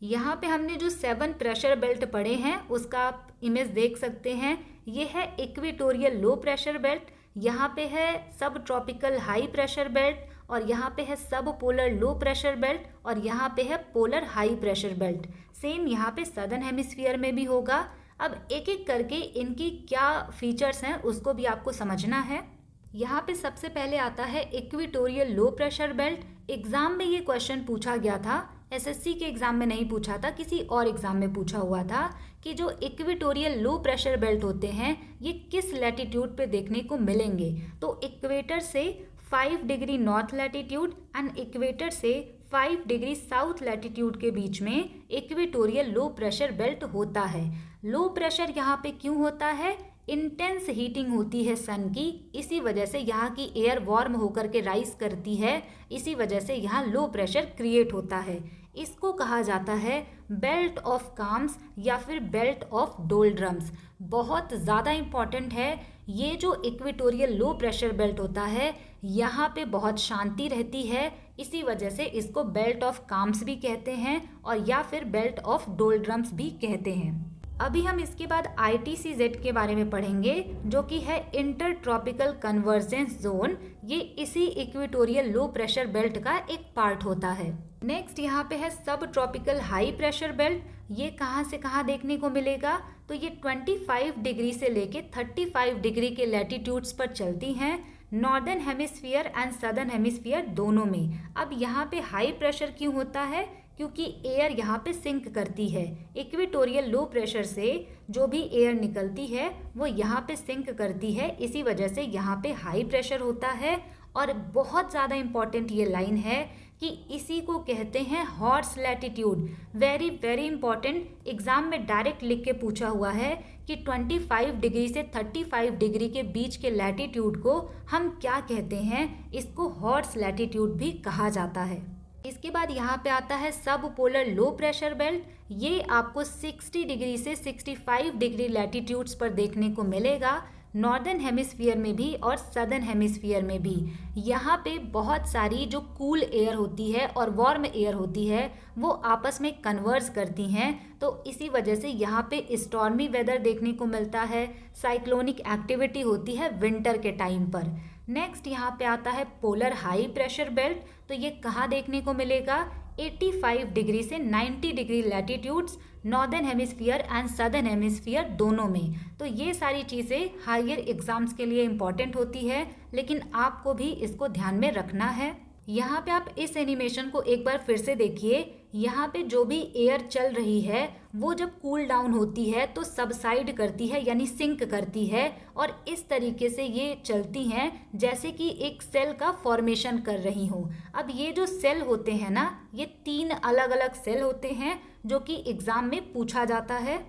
यहाँ पे हमने जो 7 प्रेशर बेल्ट पढ़े हैं उसका आप इमेज देख सकते हैं। ये है इक्वेटोरियल लो प्रेशर बेल्ट, यहाँ पे है सब ट्रॉपिकल हाई प्रेशर बेल्ट, और यहाँ पे है सब पोलर लो प्रेशर बेल्ट, और यहाँ पे है polar high pressure belt. Same यहाँ पे सदर्न हेमिस्फीयर में भी होगा। अब एक एक करके इनकी क्या फीचर्स हैं उसको भी आपको समझना है। यहाँ पे सबसे पहले आता है equatorial low pressure belt. Exam में ये क्वेश्चन पूछा गया था एसएससी के एग्जाम में नहीं पूछा था, किसी और एग्जाम में पूछा हुआ था कि जो इक्वेटोरियल लो प्रेशर बेल्ट होते हैं ये किस लैटिट्यूड पे देखने को मिलेंगे। तो इक्वेटर से 5 degree north latitude and equator से 5 डिग्री साउथ लैटिट्यूड के बीच में इक्वेटोरियल लो प्रेशर बेल्ट होता है। लो प्रेशर यहाँ पे क्यों होता है? इंटेंस हीटिंग होती है सन की, इसी वजह से यहाँ की एयर वार्म होकर के राइज करती है, इसी वजह से यहाँ लो प्रेशर क्रिएट होता है। इसको कहा जाता है बेल्ट ऑफ काम्स या फिर बेल्ट ऑफ डोल्ड्रम्स। बहुत ज़्यादा इम्पॉर्टेंट है। ये जो इक्वेटोरियल लो प्रेशर बेल्ट होता है यहाँ पे बहुत शांति रहती है, इसी वजह से इसको बेल्ट ऑफ काम्स भी कहते हैं और या फिर बेल्ट ऑफ डोल्ड्रम्स भी कहते हैं। अभी हम इसके बाद ITCZ के बारे में पढ़ेंगे, जो कि है इंटर ट्रॉपिकल कन्वर्जेंस जोन। ये इसी इक्वेटोरियल लो प्रेशर बेल्ट का एक पार्ट होता है। नेक्स्ट यहाँ पे है सब ट्रॉपिकल हाई प्रेशर बेल्ट। ये कहाँ से कहाँ देखने को मिलेगा? तो ये 25 डिग्री से लेके 35 डिग्री के लैटिट्यूड्स पर चलती हैं, northern hemisphere and southern hemisphere दोनों में। अब यहाँ पे हाई प्रेशर क्यों होता है? क्योंकि एयर यहाँ पे सिंक करती है। इक्वेटोरियल लो प्रेशर से जो भी एयर निकलती है वो यहाँ पे सिंक करती है, इसी वजह से यहाँ पे हाई प्रेशर होता है। और बहुत ज़्यादा इम्पॉर्टेंट ये लाइन है कि इसी को कहते हैं horse latitude. Very very important, exam में डायरेक्ट लिख के पूछा हुआ है कि 25 डिग्री से 35 डिग्री के बीच के लैटिट्यूड को हम क्या कहते हैं? इसको हॉर्स लैटिट्यूड भी कहा जाता है। इसके बाद यहाँ पे आता है सब पोलर लो प्रेशर बेल्ट। ये आपको 60 डिग्री से 65 डिग्री लैटिट्यूड्स पर देखने को मिलेगा, नॉर्दर्न हेमिस्फीयर में भी और सदर्न हेमिस्फीयर में भी। यहाँ पे बहुत सारी जो कूल एयर होती है और वार्म एयर होती है वो आपस में कन्वर्ज करती हैं, तो इसी वजह से यहाँ पे स्टॉर्मी वेदर देखने को मिलता है, साइक्लोनिक एक्टिविटी होती है विंटर के टाइम पर। नेक्स्ट यहाँ पे आता है पोलर हाई प्रेशर बेल्ट। तो ये कहाँ देखने को मिलेगा? 85 डिग्री से 90 degree latitudes, northern hemisphere and southern hemisphere दोनों में। तो ये सारी चीज़ें हायर एग्जाम्स के लिए इम्पॉर्टेंट होती है, लेकिन आपको भी इसको ध्यान में रखना है। यहाँ पे आप इस एनिमेशन को एक बार फिर से देखिए। यहाँ पे जो भी एयर चल रही है वो जब कूल डाउन होती है तो सबसाइड करती है, यानी सिंक करती है, और इस तरीके से ये चलती हैं जैसे कि एक सेल का फॉर्मेशन कर रही हो। अब ये जो सेल होते हैं ना, ये 3 अलग अलग सेल होते हैं जो कि एग्जाम में पूछा जाता है।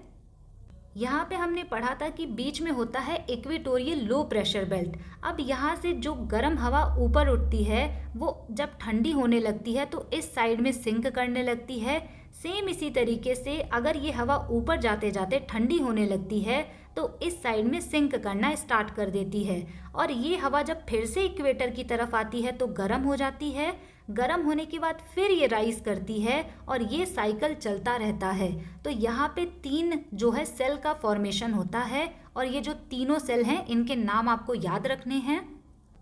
यहाँ पे हमने पढ़ा था कि बीच में होता है इक्वेटोरियल लो प्रेशर बेल्ट। अब यहाँ से जो गर्म हवा ऊपर उठती है वो जब ठंडी होने लगती है तो इस साइड में सिंक करने लगती है। सेम इसी तरीके से अगर ये हवा ऊपर जाते जाते ठंडी होने लगती है तो इस साइड में सिंक करना स्टार्ट कर देती है, और ये हवा जब फिर से इक्वेटर की तरफ आती है तो गर्म हो जाती है। गर्म होने के बाद फिर ये राइज करती है और ये साइकिल चलता रहता है। तो यहाँ पे 3 जो है सेल का फॉर्मेशन होता है, और ये जो तीनों सेल हैं इनके नाम आपको याद रखने हैं।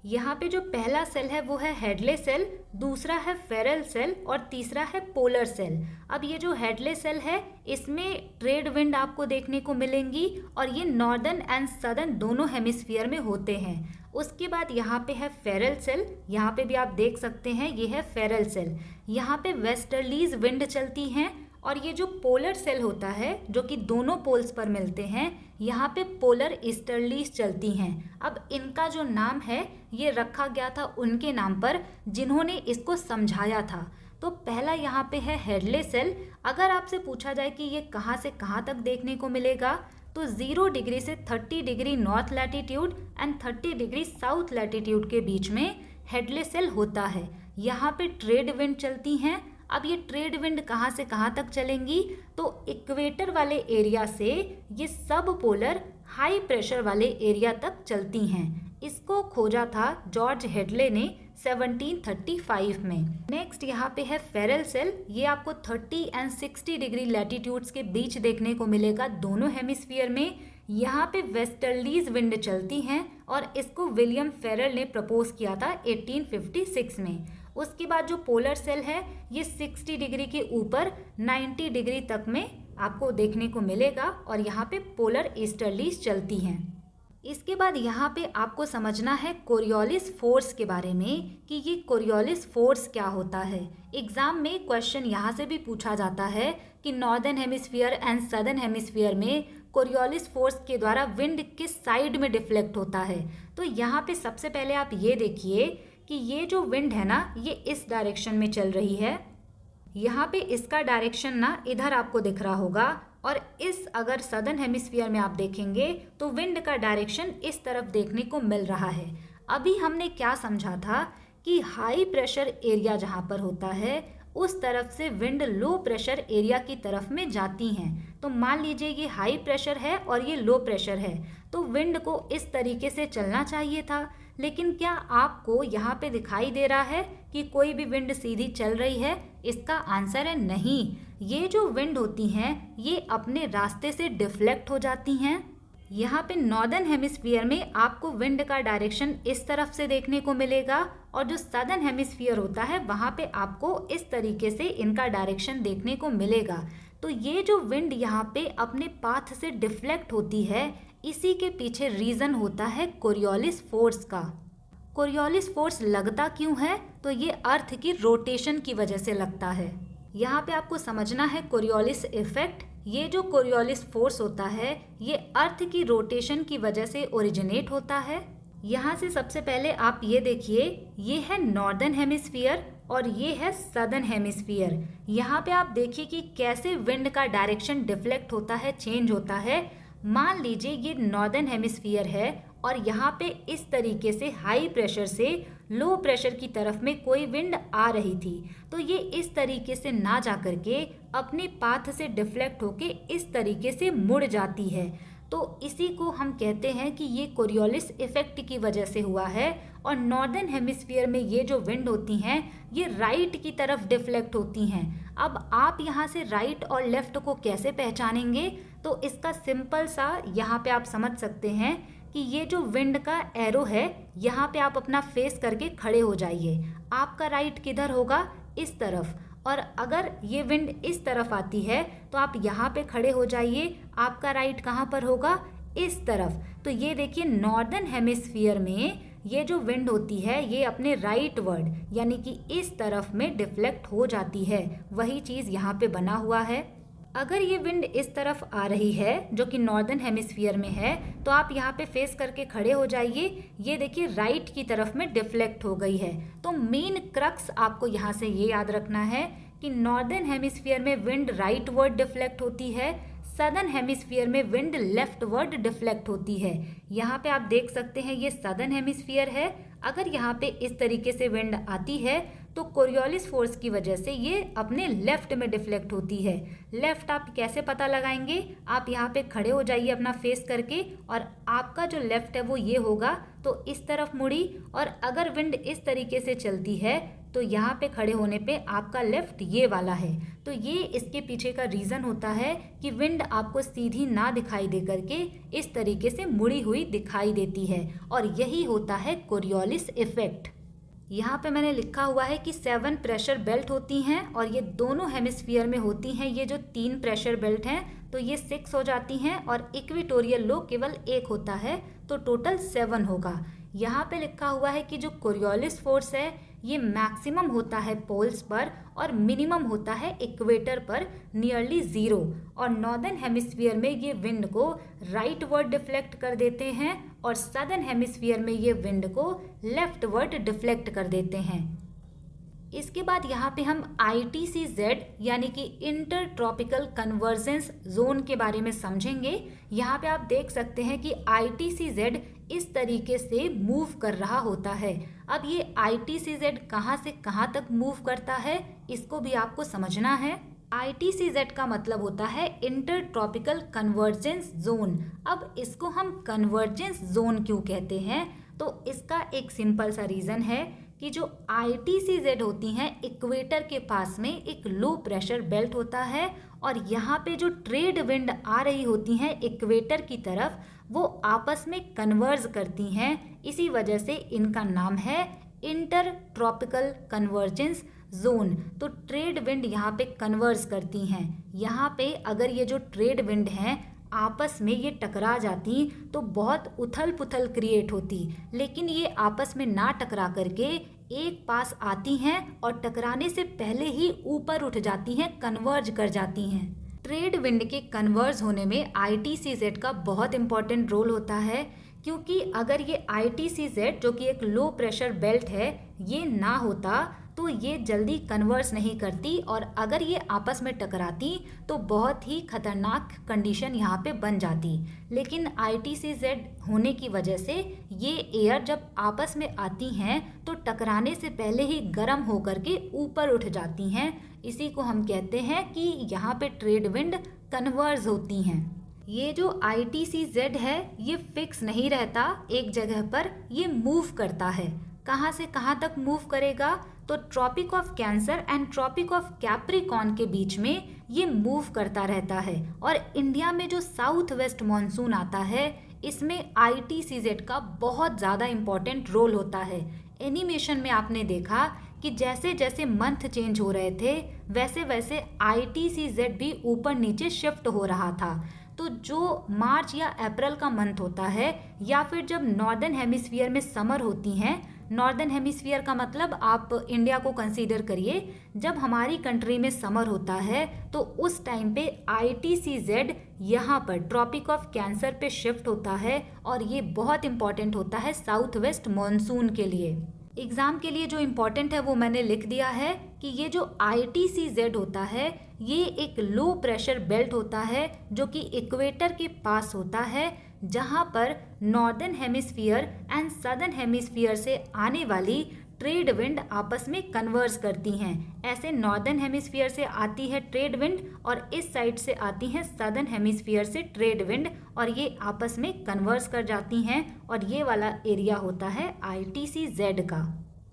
यहाँ पे जो पहला सेल है वो है हेडले सेल, दूसरा है फेरल सेल और तीसरा है पोलर सेल। अब ये जो हेडले सेल है इसमें ट्रेड विंड आपको देखने को मिलेंगी, और ये नॉर्दर्न एंड सदर्न दोनों हेमिस्फीयर में होते हैं। उसके बाद यहाँ पे है फेरल सेल, यहाँ पे भी आप देख सकते हैं ये है फेरल सेल। यहाँ पे वेस्टर्लीज विंड चलती हैं, और ये जो पोलर सेल होता है जो कि दोनों पोल्स पर मिलते हैं, यहाँ पे पोलर ईस्टर्लीज चलती हैं। अब इनका जो नाम है ये रखा गया था उनके नाम पर जिन्होंने इसको समझाया था। तो पहला यहाँ पे है हेडले सेल। अगर आपसे पूछा जाए कि ये कहाँ से कहाँ तक देखने को मिलेगा, तो 0 डिग्री से 30 degree north latitude and 30 degree south latitude के बीच में हेडले सेल होता है। यहाँ पे ट्रेड विंड चलती हैं। अब ये ट्रेड विंड कहाँ से कहाँ तक चलेंगी, तो इक्वेटर वाले एरिया से ये सब पोलर हाई प्रेशर वाले एरिया तक चलती हैं। इसको खोजा था जॉर्ज हेडले ने 1735 में। नेक्स्ट यहाँ पे है फेरल सेल। ये आपको 30 एंड 60 डिग्री लैटिट्यूड्स के बीच देखने को मिलेगा दोनों हेमिस्फीयर में। यहाँ पे वेस्टर्लीज विंड चलती हैं, और इसको विलियम फेरल ने प्रपोज किया था 1856 में। उसके बाद जो पोलर सेल है ये 60 डिग्री के ऊपर 90 डिग्री तक में आपको देखने को मिलेगा, और यहाँ पे पोलर ईस्टर्लीज चलती हैं। इसके बाद यहाँ पे आपको समझना है कोरियोलिस फोर्स के बारे में कि ये कोरियोलिस फोर्स क्या होता है। एग्जाम में क्वेश्चन यहाँ से भी पूछा जाता है कि northern hemisphere and southern hemisphere में कोरियोलिस फोर्स के द्वारा विंड किस साइड में डिफ्लेक्ट होता है। तो यहाँ पे सबसे पहले आप ये देखिए कि ये जो विंड है ना, ये इस डायरेक्शन में चल रही है। यहाँ पे इसका डायरेक्शन ना इधर आपको दिख रहा होगा, और इस अगर सदर्न हेमिस्फीयर में आप देखेंगे तो विंड का डायरेक्शन इस तरफ देखने को मिल रहा है। अभी हमने क्या समझा था कि हाई प्रेशर एरिया जहाँ पर होता है उस तरफ से विंड लो प्रेशर एरिया की तरफ में जाती हैं। तो मान लीजिए ये हाई प्रेशर है और ये लो प्रेशर है, तो विंड को इस तरीके से चलना चाहिए था। लेकिन क्या आपको यहाँ पे दिखाई दे रहा है कि कोई भी विंड सीधी चल रही है? इसका आंसर है नहीं। ये जो विंड होती हैं ये अपने रास्ते से डिफ्लेक्ट हो जाती हैं। यहाँ पे नॉर्दर्न हेमिस्फीयर में आपको विंड का डायरेक्शन इस तरफ से देखने को मिलेगा, और जो सदर्न हेमिस्फीयर होता है वहाँ पे आपको इस तरीके से इनका डायरेक्शन देखने को मिलेगा। तो ये जो विंड यहाँ पे अपने पाथ से डिफ्लेक्ट होती है, इसी के पीछे रीज़न होता है कोरियोलिस फोर्स का। कोरियोलिस फोर्स लगता क्यों है? तो ये अर्थ की रोटेशन की वजह से लगता है। यहाँ पे आपको समझना है कोरियोलिस इफेक्ट। ये जो कोरियोलिस फोर्स होता है ये अर्थ की रोटेशन की वजह से ओरिजिनेट होता है। यहाँ से सबसे पहले आप ये देखिए, ये है नॉर्दर्न हेमिस्फीयर और ये है सदर्न हेमिस्फीयर। यहाँ पे आप देखिए कि कैसे विंड का डायरेक्शन डिफ्लेक्ट होता है, चेंज होता है। मान लीजिए ये नॉर्दर्न हेमिस्फीयर है और यहाँ पे इस तरीके से हाई प्रेशर से लो प्रेशर की तरफ में कोई विंड आ रही थी, तो ये इस तरीके से ना जा करके अपने पाथ से डिफ्लेक्ट होके इस तरीके से मुड़ जाती है। तो इसी को हम कहते हैं कि ये कोरियोलिस इफेक्ट की वजह से हुआ है। और नॉर्दर्न हेमिस्फीयर में ये जो विंड होती हैं ये राइट की तरफ डिफ्लेक्ट होती हैं। अब आप यहाँ से राइट और लेफ्ट को कैसे पहचानेंगे? तो इसका सिंपल सा यहाँ पे आप समझ सकते हैं कि ये जो विंड का एरो है यहाँ पे आप अपना फेस करके खड़े हो जाइए। आपका राइट किधर होगा? इस तरफ। और अगर ये विंड इस तरफ आती है तो आप यहाँ पे खड़े हो जाइए। आपका राइट कहाँ पर होगा? इस तरफ। तो ये देखिए नॉर्दर्न हेमिस्फीयर में ये जो विंड होती है ये अपने राइट वर्ड यानी कि इस तरफ में डिफ्लेक्ट हो जाती है। वही चीज़ यहाँ पे बना हुआ है। अगर ये विंड इस तरफ आ रही है जो कि नॉर्दर्न हेमिस्फीयर में है, तो आप यहाँ पे फेस करके खड़े हो जाइए। ये देखिए राइट की तरफ में डिफ्लेक्ट हो गई है। तो मेन क्रक्स आपको यहाँ से ये याद रखना है कि नॉर्दर्न हेमिस्फीयर में विंड राइट वर्ड डिफ्लेक्ट होती है, सदर्न हेमिस्फीयर में विंड लेफ्ट वर्ड डिफ्लेक्ट होती है। यहाँ पे आप देख सकते हैं ये सदर्न हेमिस्फीयर है। अगर यहाँ पे इस तरीके से विंड आती है तो कोरियोलिस फोर्स की वजह से ये अपने लेफ्ट में डिफ्लेक्ट होती है। लेफ्ट आप कैसे पता लगाएंगे? आप यहाँ पे खड़े हो जाइए अपना फेस करके, और आपका जो लेफ्ट है वो ये होगा तो इस तरफ मुड़ी। और अगर विंड इस तरीके से चलती है तो यहाँ पे खड़े होने पे आपका लेफ्ट ये वाला है। तो ये इसके पीछे का रीज़न होता है कि विंड आपको सीधी ना दिखाई दे करके इस तरीके से मुड़ी हुई दिखाई देती है, और यही होता है कोरियोलिस इफेक्ट। यहाँ पे मैंने लिखा हुआ है कि 7 प्रेशर बेल्ट होती हैं और ये दोनों हेमिस्फीयर में होती हैं। ये जो 3 प्रेशर बेल्ट हैं तो ये 6 हो जाती हैं, और इक्वेटोरियल लो केवल 1 होता है, तो टोटल 7 होगा। यहाँ पे लिखा हुआ है कि जो कोरियोलिस फोर्स है ये मैक्सिमम होता है पोल्स पर और मिनिमम होता है इक्वेटर पर नियरली 0। और नॉर्दर्न हेमिस्फीयर में ये विंड को राइट वर्ड डिफ्लेक्ट कर देते हैं और सदर्न हेमिस्फीयर में ये विंड को लेफ्ट वर्ड डिफ्लेक्ट कर देते हैं। इसके बाद यहाँ पे हम ITCZ यानी कि इंटर ट्रॉपिकल कन्वर्जेंस जोन के बारे में समझेंगे। यहाँ पे आप देख सकते हैं कि ITCZ इस तरीके से मूव कर रहा होता है। अब ये ITCZ कहाँ से कहाँ तक मूव करता है इसको भी आपको समझना है। ITCZ का मतलब होता है इंटर ट्रॉपिकल कन्वर्जेंस जोन। अब इसको हम कन्वर्जेंस जोन क्यों कहते हैं? तो इसका एक सिंपल सा रीज़न है कि जो ITCZ होती हैं इक्वेटर के पास में एक लो प्रेशर बेल्ट होता है, और यहाँ पे जो ट्रेड विंड आ रही होती हैं इक्वेटर की तरफ वो आपस में कन्वर्ज करती हैं। इसी वजह से इनका नाम है इंटर ट्रॉपिकल कन्वर्जेंस जोन। तो ट्रेड विंड यहाँ पे कन्वर्ज करती हैं। यहाँ पे अगर ये जो ट्रेड विंड हैं आपस में ये टकरा जाती तो बहुत उथल पुथल क्रिएट होती, लेकिन ये आपस में ना टकरा करके एक पास आती हैं और टकराने से पहले ही ऊपर उठ जाती हैं, कन्वर्ज कर जाती हैं। ट्रेड विंड के कन्वर्ज होने में ITCZ का बहुत इंपॉर्टेंट रोल होता है, क्योंकि अगर ये ITCZ जो कि एक लो प्रेशर बेल्ट है ये ना होता तो ये जल्दी कन्वर्स नहीं करती, और अगर ये आपस में टकराती तो बहुत ही खतरनाक कंडीशन यहाँ पे बन जाती। लेकिन ITCZ होने की वजह से ये एयर जब आपस में आती हैं तो टकराने से पहले ही गर्म होकर के ऊपर उठ जाती हैं। इसी को हम कहते हैं कि यहाँ पे ट्रेड विंड कन्वर्स होती हैं। ये जो ITCZ है ये फिक्स नहीं रहता एक जगह पर, ये मूव करता है। कहाँ से कहाँ तक मूव करेगा? तो Tropic of Cancer and Tropic of Capricorn के बीच में ये मूव करता रहता है। और इंडिया में जो साउथ वेस्ट मानसून आता है इसमें ITCZ का बहुत ज़्यादा इम्पोर्टेंट रोल होता है। एनिमेशन में आपने देखा कि जैसे जैसे मंथ चेंज हो रहे थे वैसे वैसे ITCZ भी ऊपर नीचे शिफ्ट हो रहा था। तो जो मार्च या अप्रैल का मंथ होता है, या फिर जब नॉर्दर्न हेमिस्फीयर में समर होती हैं, नॉर्दर्न हेमिस्फीयर का मतलब आप इंडिया को कंसीडर करिए, जब हमारी कंट्री में समर होता है तो उस टाइम पे ITCZ यहाँ पर ट्रॉपिक ऑफ कैंसर पे शिफ्ट होता है, और ये बहुत इंपॉर्टेंट होता है साउथ वेस्ट मानसून के लिए। एग्ज़ाम के लिए जो इम्पोर्टेंट है वो मैंने लिख दिया है कि ये जो ITCZ होता है ये एक लो प्रेशर बेल्ट होता है जो कि इक्वेटर के पास होता है, जहाँ पर northern hemisphere and southern hemisphere से आने वाली ट्रेड विंड आपस में कन्वर्स करती हैं। ऐसे नॉर्दर्न हेमिस्फीयर से आती है ट्रेड विंड और इस साइड से आती है सदर्न हेमिस्फीयर से ट्रेड विंड, और ये आपस में कन्वर्स कर जाती हैं, और ये वाला एरिया होता है ITCZ का।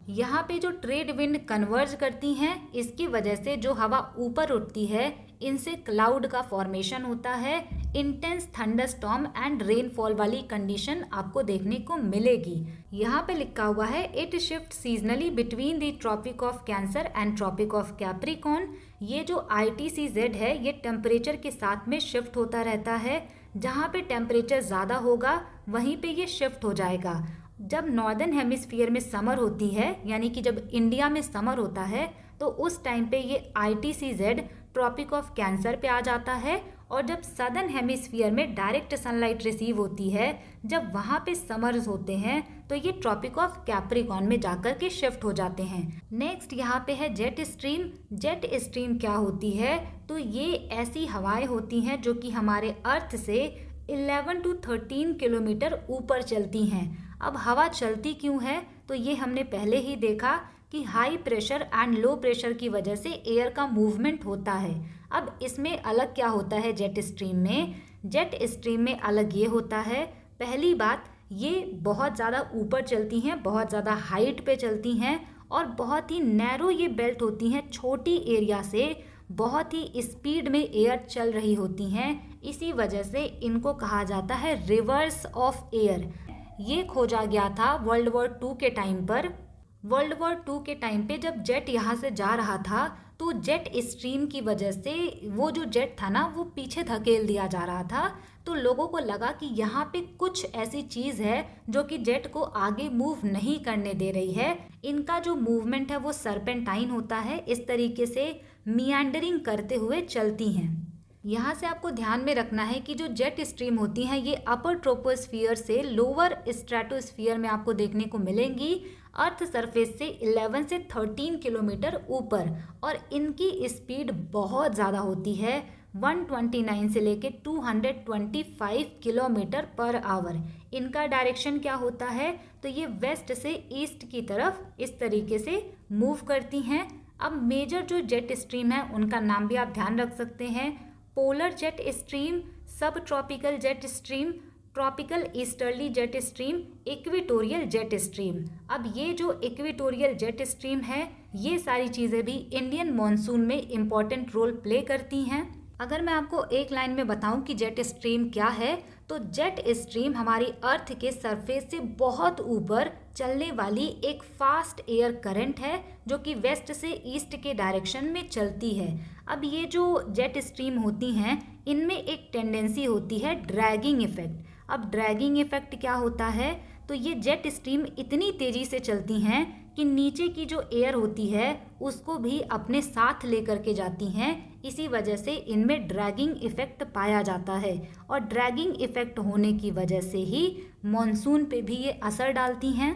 यहाँ पे जो ट्रेड विंड कन्वर्ज करती हैं इसकी वजह से जो हवा ऊपर उठती है इनसे क्लाउड का फॉर्मेशन होता है। इंटेंस थंडरस्टॉर्म एंड रेनफॉल वाली कंडीशन आपको देखने को मिलेगी। यहाँ पे लिखा हुआ है it shift seasonally between the Tropic of Cancer and Tropic of Capricorn. ये जो ITCZ है ये टेम्परेचर के साथ में शिफ्ट होता रहता है। जहाँ पे टेम्परेचर ज़्यादा होगा वहीं पे ये शिफ्ट हो जाएगा। जब नॉर्दर्न हेमिस्फीयर में समर होती है, यानी कि जब इंडिया में समर होता है, तो उस टाइम पे ये ITCZ ट्रॉपिक ऑफ कैंसर पे आ जाता है, और जब सदर्न हेमिस्फीयर में डायरेक्ट सनलाइट रिसीव होती है, जब वहाँ पे समर्स होते हैं तो ये ट्रॉपिक ऑफ कैप्रिकॉर्न में जाकर के शिफ्ट हो जाते हैं। नेक्स्ट यहाँ पे है जेट स्ट्रीम। जेट स्ट्रीम क्या होती है? तो ये ऐसी हवाएं होती हैं जो कि हमारे अर्थ से 11 to 13 किलोमीटर ऊपर चलती हैं। अब हवा चलती क्यों है? तो ये हमने पहले ही देखा कि high pressure and low pressure की वजह से एयर का मूवमेंट होता है। अब इसमें अलग क्या होता है जेट स्ट्रीम में? जेट स्ट्रीम में अलग ये होता है, पहली बात ये बहुत ज़्यादा ऊपर चलती हैं, बहुत ज़्यादा हाइट पे चलती हैं, और बहुत ही नैरो ये बेल्ट होती हैं, छोटी एरिया से बहुत ही स्पीड में एयर चल रही होती हैं। इसी वजह से इनको कहा जाता है रिवर्स ऑफ एयर। ये खोजा गया था वर्ल्ड वॉर 2 के टाइम पर। वर्ल्ड वॉर 2 के टाइम पे जब जेट यहाँ से जा रहा था तो जेट स्ट्रीम की वजह से वो जो जेट था ना वो पीछे धकेल दिया जा रहा था। तो लोगों को लगा कि यहाँ पे कुछ ऐसी चीज़ है जो कि जेट को आगे मूव नहीं करने दे रही है। इनका जो मूवमेंट है वो सर्पेंटाइन होता है, इस तरीके से मियांडरिंग करते हुए चलती हैं। यहाँ से आपको ध्यान में रखना है कि जो जेट स्ट्रीम होती हैं ये अपर ट्रोपोस्फियर से लोअर स्ट्रेटोस्फियर में आपको देखने को मिलेंगी, अर्थ सरफेस से 11 से 13 किलोमीटर ऊपर, और इनकी स्पीड बहुत ज़्यादा होती है, 129 से लेके 225 किलोमीटर पर आवर। इनका डायरेक्शन क्या होता है? तो ये वेस्ट से ईस्ट की तरफ इस तरीके से मूव करती हैं। अब मेजर जो जेट स्ट्रीम है उनका नाम भी आप ध्यान रख सकते हैं, पोलर जेट स्ट्रीम, सब tropical jet stream, tropical easterly jet stream, equatorial jet stream. अब ये जो इक्वेटोरियल जेट स्ट्रीम है ये सारी चीज़ें भी इंडियन मॉनसून में इम्पॉर्टेंट रोल प्ले करती हैं। अगर मैं आपको एक लाइन में बताऊं कि जेट स्ट्रीम क्या है तो जेट स्ट्रीम हमारी अर्थ के सरफेस से बहुत ऊपर चलने वाली एक फास्ट एयर करंट है जो कि वेस्ट से ईस्ट के डायरेक्शन में चलती है। अब ये जो जेट स्ट्रीम होती हैं इनमें एक टेंडेंसी होती है ड्रैगिंग इफेक्ट। अब ड्रैगिंग इफेक्ट क्या होता है, तो ये जेट स्ट्रीम इतनी तेज़ी से चलती हैं कि नीचे की जो एयर होती है उसको भी अपने साथ लेकर के जाती हैं। इसी वजह से इनमें ड्रैगिंग इफेक्ट पाया जाता है और ड्रैगिंग इफेक्ट होने की वजह से ही मॉनसून पे भी ये असर डालती हैं।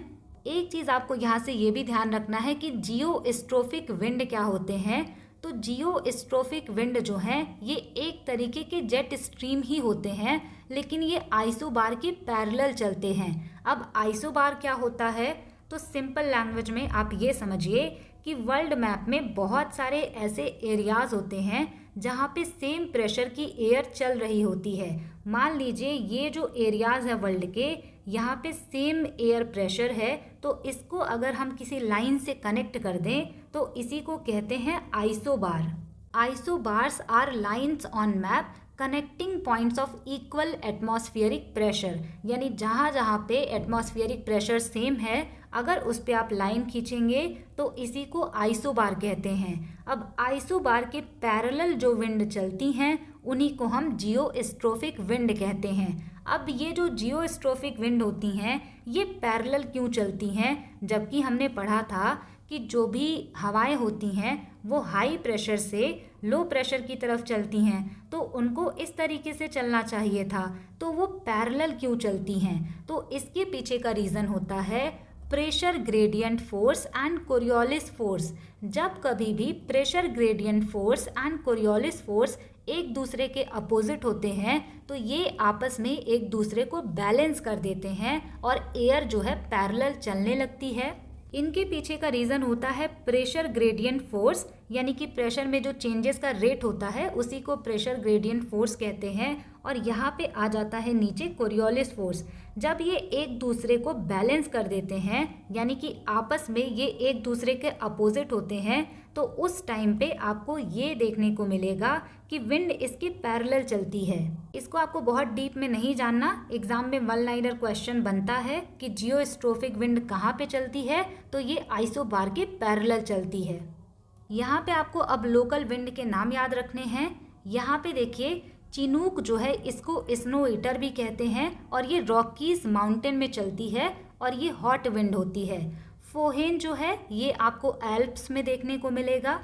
एक चीज़ आपको यहाँ से ये भी ध्यान रखना है कि जियोस्ट्रोफिक विंड क्या होते हैं। तो जियोस्ट्रोफिक विंड जो हैं ये एक तरीके के जेट स्ट्रीम ही होते हैं, लेकिन ये आइसोबार के पैरेलल चलते हैं। अब आइसोबार क्या होता है, तो सिंपल लैंग्वेज में आप ये समझिए कि वर्ल्ड मैप में बहुत सारे ऐसे एरियाज़ होते हैं जहाँ पे सेम प्रेशर की एयर चल रही होती है। मान लीजिए ये जो एरियाज़ है वर्ल्ड के, यहाँ पे सेम एयर प्रेशर है, तो इसको अगर हम किसी लाइन से कनेक्ट कर दें तो इसी को कहते हैं isobar. Isobars are lines on map connecting points of equal atmospheric pressure, यानी जहाँ जहाँ पे एटमॉस्फेरिक प्रेशर सेम है अगर उस पे आप लाइन खींचेंगे तो इसी को आइसोबार कहते हैं। अब आइसोबार के पैरेलल जो विंड चलती हैं उन्हीं को हम जियोस्ट्रोफिक विंड कहते हैं। अब ये जो जियोस्ट्रोफिक विंड होती हैं ये पैरेलल क्यों चलती हैं, जबकि हमने पढ़ा था कि जो भी हवाएं होती हैं वो हाई प्रेशर से लो प्रेशर की तरफ चलती हैं, तो उनको इस तरीके से चलना चाहिए था, तो वो पैरेलल क्यों चलती हैं। तो इसके पीछे का रीज़न होता है pressure gradient force and Coriolis force. जब कभी भी pressure gradient force and Coriolis force एक दूसरे के अपोजिट होते हैं तो ये आपस में एक दूसरे को बैलेंस कर देते हैं और एयर जो है पैरेलल चलने लगती है। इनके पीछे का रीज़न होता है प्रेशर ग्रेडियंट फोर्स, यानी कि प्रेशर में जो चेंजेस का रेट होता है उसी को प्रेशर ग्रेडियंट फोर्स कहते हैं। और यहाँ पे आ जाता है नीचे कोरियोलिस फोर्स। जब ये एक दूसरे को बैलेंस कर देते हैं, यानी कि आपस में ये एक दूसरे के अपोजिट होते हैं, तो उस टाइम पे आपको ये देखने को मिलेगा कि विंड इसकी पैरेलल चलती है। इसको आपको बहुत डीप में नहीं जानना, एग्जाम में वन लाइनर क्वेश्चन बनता है कि जियोस्ट्रोफिक विंड कहाँ पे चलती है, तो ये आइसोबार के पैरेलल चलती है। यहाँ पे आपको अब लोकल विंड के नाम याद रखने हैं। यहाँ पे देखिए चिनूक जो है इसको स्नो ईटर भी कहते हैं और ये रॉकीज माउंटेन में चलती है और ये हॉट विंड होती है। फोहेन जो है ये आपको एल्प्स में देखने को मिलेगा।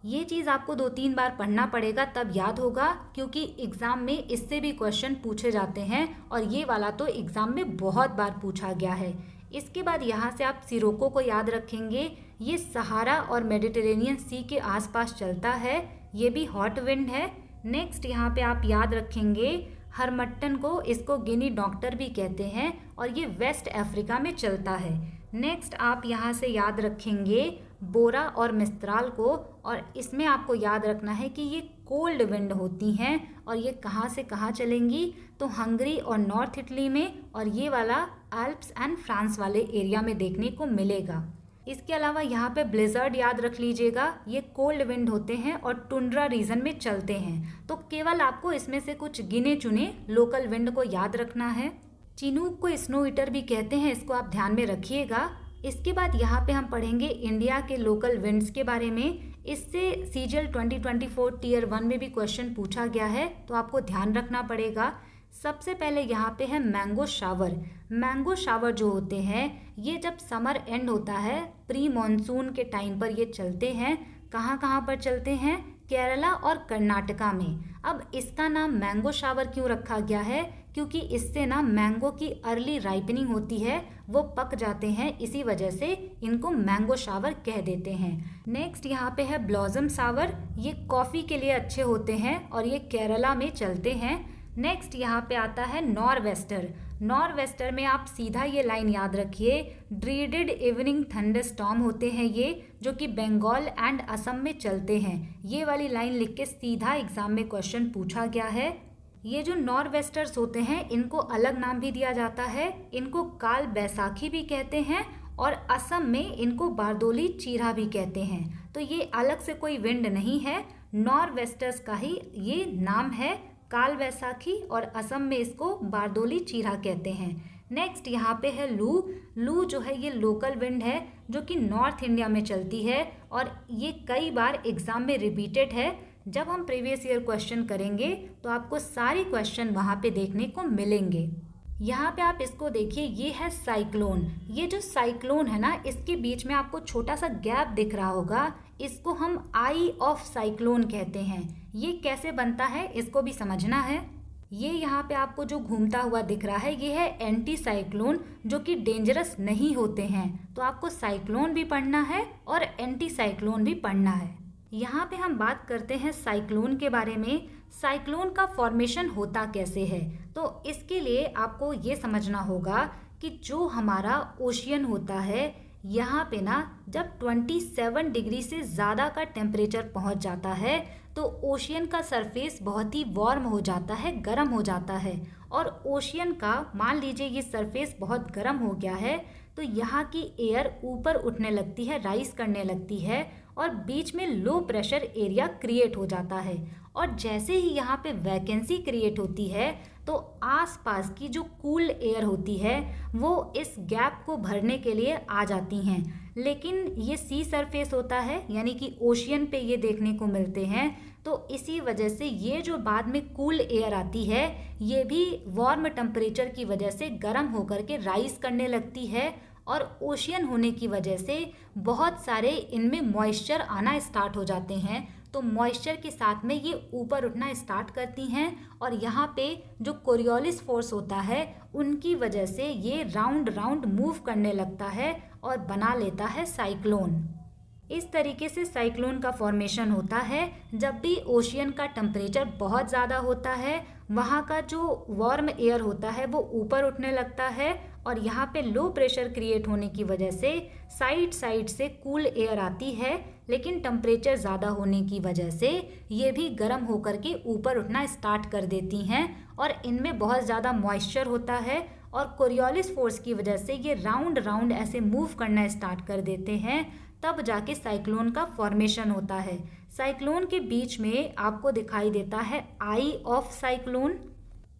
ये चीज़ आपको 2-3 बार पढ़ना पड़ेगा तब याद होगा, क्योंकि एग्ज़ाम में इससे भी क्वेश्चन पूछे जाते हैं और ये वाला तो एग्ज़ाम में बहुत बार पूछा गया है। इसके बाद यहाँ से आप सिरोको को याद रखेंगे, ये सहारा और मेडिटेरेनियन सी के आसपास चलता है, ये भी हॉट विंड है। नेक्स्ट यहाँ पे आप याद रखेंगे हरमट्टन को, इसको गिनी डॉक्टर भी कहते हैं और ये वेस्ट अफ्रीका में चलता है। नेक्स्ट आप यहाँ से याद रखेंगे बोरा और मिस्त्राल को, और इसमें आपको याद रखना है कि ये कोल्ड विंड होती हैं और ये कहाँ से कहाँ चलेंगी, तो हंगरी और नॉर्थ इटली में, और ये वाला एल्प्स एंड फ्रांस वाले एरिया में देखने को मिलेगा। इसके अलावा यहाँ पे ब्लिजर्ड याद रख लीजिएगा, ये कोल्ड विंड होते हैं और टुंड्रा रीजन में चलते हैं। तो केवल आपको इसमें से कुछ गिने चुने लोकल विंड को याद रखना है। चिनूक को स्नो ईटर भी कहते हैं, इसको आप ध्यान में रखिएगा। इसके बाद यहाँ पे हम पढ़ेंगे इंडिया के लोकल विंड्स के बारे में। इससे सीजीएल 2024 टीयर 1 में भी क्वेश्चन पूछा गया है, तो आपको ध्यान रखना पड़ेगा। सबसे पहले यहाँ पे है मैंगो शावर। मैंगो शावर जो होते हैं ये जब समर एंड होता है, प्री मॉनसून के टाइम पर ये चलते हैं। कहाँ कहाँ पर चलते हैं, केरला और कर्नाटका में। अब इसका नाम मैंगो शावर क्यों रखा गया है, क्योंकि इससे ना मैंगो की अर्ली राइपनिंग होती है, वो पक जाते हैं, इसी वजह से इनको मैंगो शावर कह देते हैं। नेक्स्ट यहाँ पे है ब्लॉसम शावर, ये कॉफ़ी के लिए अच्छे होते हैं और ये केरला में चलते हैं। नेक्स्ट यहाँ पे आता है नॉरवेस्टर। नॉरवेस्टर में आप सीधा ये लाइन याद रखिए, ड्रीडेड इवनिंग थंडरस्टॉर्म होते हैं ये, जो कि बंगाल एंड असम में चलते हैं। ये वाली लाइन लिख के सीधा एग्जाम में क्वेश्चन पूछा गया है। ये जो नॉरवेस्टर्स होते हैं इनको अलग नाम भी दिया जाता है, इनको काल बैसाखी भी कहते हैं और असम में इनको बारदोली चीरा भी कहते हैं। तो ये अलग से कोई विंड नहीं है, नॉरवेस्टर्स का ही ये नाम है, काल वैसाखी और असम में इसको बारदोली चीरा कहते हैं। नेक्स्ट यहाँ पे है लू। लू जो है ये लोकल विंड है जो कि नॉर्थ इंडिया में चलती है और ये कई बार एग्जाम में रिपीटेड है। जब हम प्रीवियस ईयर क्वेश्चन करेंगे तो आपको सारी क्वेश्चन वहाँ पे देखने को मिलेंगे। यहाँ पे आप इसको देखिए, ये है साइक्लोन। ये जो साइक्लोन है ना, इसके बीच में आपको छोटा सा गैप दिख रहा होगा, इसको हम आई ऑफ साइक्लोन कहते हैं। ये कैसे बनता है इसको भी समझना है। ये यहाँ पे आपको जो घूमता हुआ दिख रहा है ये है एंटी साइक्लोन, जो कि डेंजरस नहीं होते हैं। तो आपको साइक्लोन भी पढ़ना है और एंटी साइक्लोन भी पढ़ना है। यहाँ पे हम बात करते हैं साइक्लोन के बारे में। साइक्लोन का फॉर्मेशन होता कैसे है, तो इसके लिए आपको ये समझना होगा कि जो हमारा ओशियन होता है, यहाँ पे ना जब 27 डिग्री से ज़्यादा का टेम्परेचर पहुँच जाता है तो ओशियन का सरफेस बहुत ही वार्म हो जाता है, गर्म हो जाता है। और ओशियन का मान लीजिए ये सरफेस बहुत गर्म हो गया है तो यहाँ की एयर ऊपर उठने लगती है, राइज करने लगती है और बीच में लो प्रेशर एरिया क्रिएट हो जाता है। और जैसे ही यहाँ पे वैकेंसी क्रिएट होती है तो आसपास की जो कूल एयर होती है वो इस गैप को भरने के लिए आ जाती हैं। लेकिन ये सी सरफेस होता है, यानी कि ओशियन पे ये देखने को मिलते हैं। तो इसी वजह से ये जो बाद में कूल एयर आती है ये भी वार्म टेम्परेचर की वजह से गर्म होकर के राइज करने लगती है और ओशियन होने की वजह से बहुत सारे इनमें मॉइस्चर आना स्टार्ट हो जाते हैं। तो मॉइस्चर के साथ में ये ऊपर उठना स्टार्ट करती हैं और यहाँ पे जो कोरियोलिस फोर्स होता है उनकी वजह से ये राउंड राउंड मूव करने लगता है और बना लेता है साइक्लोन। इस तरीके से साइक्लोन का फॉर्मेशन होता है जब भी ओशियन का टेम्परेचर बहुत ज़्यादा होता है, वहाँ का जो वार्म एयर होता है वो ऊपर उठने लगता है और यहाँ पे लो प्रेशर क्रिएट होने की वजह से साइड साइड से कूल एयर आती है। लेकिन टेम्परेचर ज़्यादा होने की वजह से ये भी गर्म होकर के ऊपर उठना स्टार्ट कर देती हैं और इनमें बहुत ज़्यादा मॉइस्चर होता है और कोरियोलिस फोर्स की वजह से ये राउंड राउंड ऐसे मूव करना स्टार्ट कर देते हैं। तब जाके साइक्लोन का फॉर्मेशन होता है। साइक्लोन के बीच में आपको दिखाई देता है आई ऑफ साइक्लोन।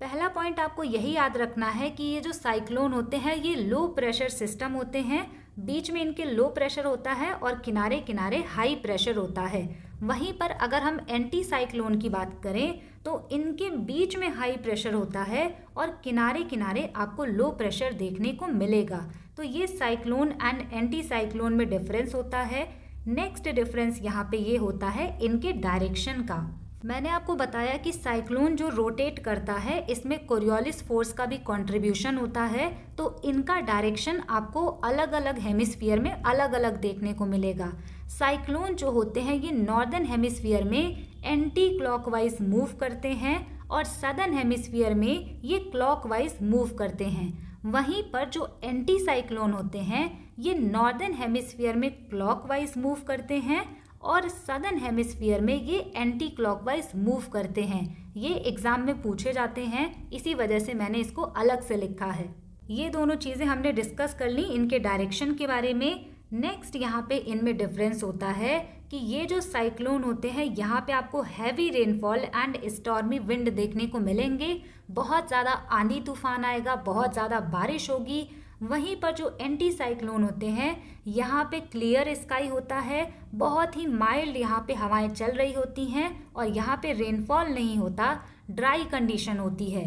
पहला पॉइंट आपको यही याद रखना है कि ये जो साइक्लोन होते हैं ये लो प्रेशर सिस्टम होते हैं। बीच में इनके लो प्रेशर होता है और किनारे किनारे हाई प्रेशर होता है। वहीं पर अगर हम एंटी साइक्लोन की बात करें तो इनके बीच में हाई प्रेशर होता है और किनारे किनारे आपको लो प्रेशर देखने को मिलेगा। तो ये साइक्लोन एंड एंटी साइक्लोन में डिफरेंस होता है। नेक्स्ट डिफरेंस यहाँ पे ये होता है इनके डायरेक्शन का। मैंने आपको बताया कि साइक्लोन जो रोटेट करता है इसमें कोरियोलिस फोर्स का भी कंट्रीब्यूशन होता है। तो इनका डायरेक्शन आपको अलग अलग हेमिस्फीयर में अलग अलग देखने को मिलेगा। साइक्लोन जो होते हैं ये नॉर्दर्न हेमिस्फीयर में एंटी क्लॉकवाइज मूव करते हैं और सदर्न हेमिस्फीयर में ये क्लॉकवाइज मूव करते हैं। वहीं पर जो एंटी साइक्लोन होते हैं ये नॉर्दर्न हेमिस्फीयर में क्लॉकवाइज मूव करते हैं और सदर्न हेमिस्फीयर में ये एंटी क्लॉकवाइज मूव करते हैं। ये एग्जाम में पूछे जाते हैं, इसी वजह से मैंने इसको अलग से लिखा है। ये दोनों चीज़ें हमने डिस्कस कर ली इनके डायरेक्शन के बारे में। नेक्स्ट यहाँ पे इनमें डिफरेंस होता है कि ये जो साइक्लोन होते हैं यहाँ पे आपको heavy rainfall and stormy wind देखने को मिलेंगे। बहुत ज़्यादा आंधी तूफान आएगा, बहुत ज़्यादा बारिश होगी। वहीं पर जो एंटी साइक्लोन होते हैं यहाँ पे क्लियर स्काई होता है, बहुत ही माइल्ड यहाँ पे हवाएं चल रही होती हैं और यहाँ पे रेनफॉल नहीं होता, ड्राई कंडीशन होती है।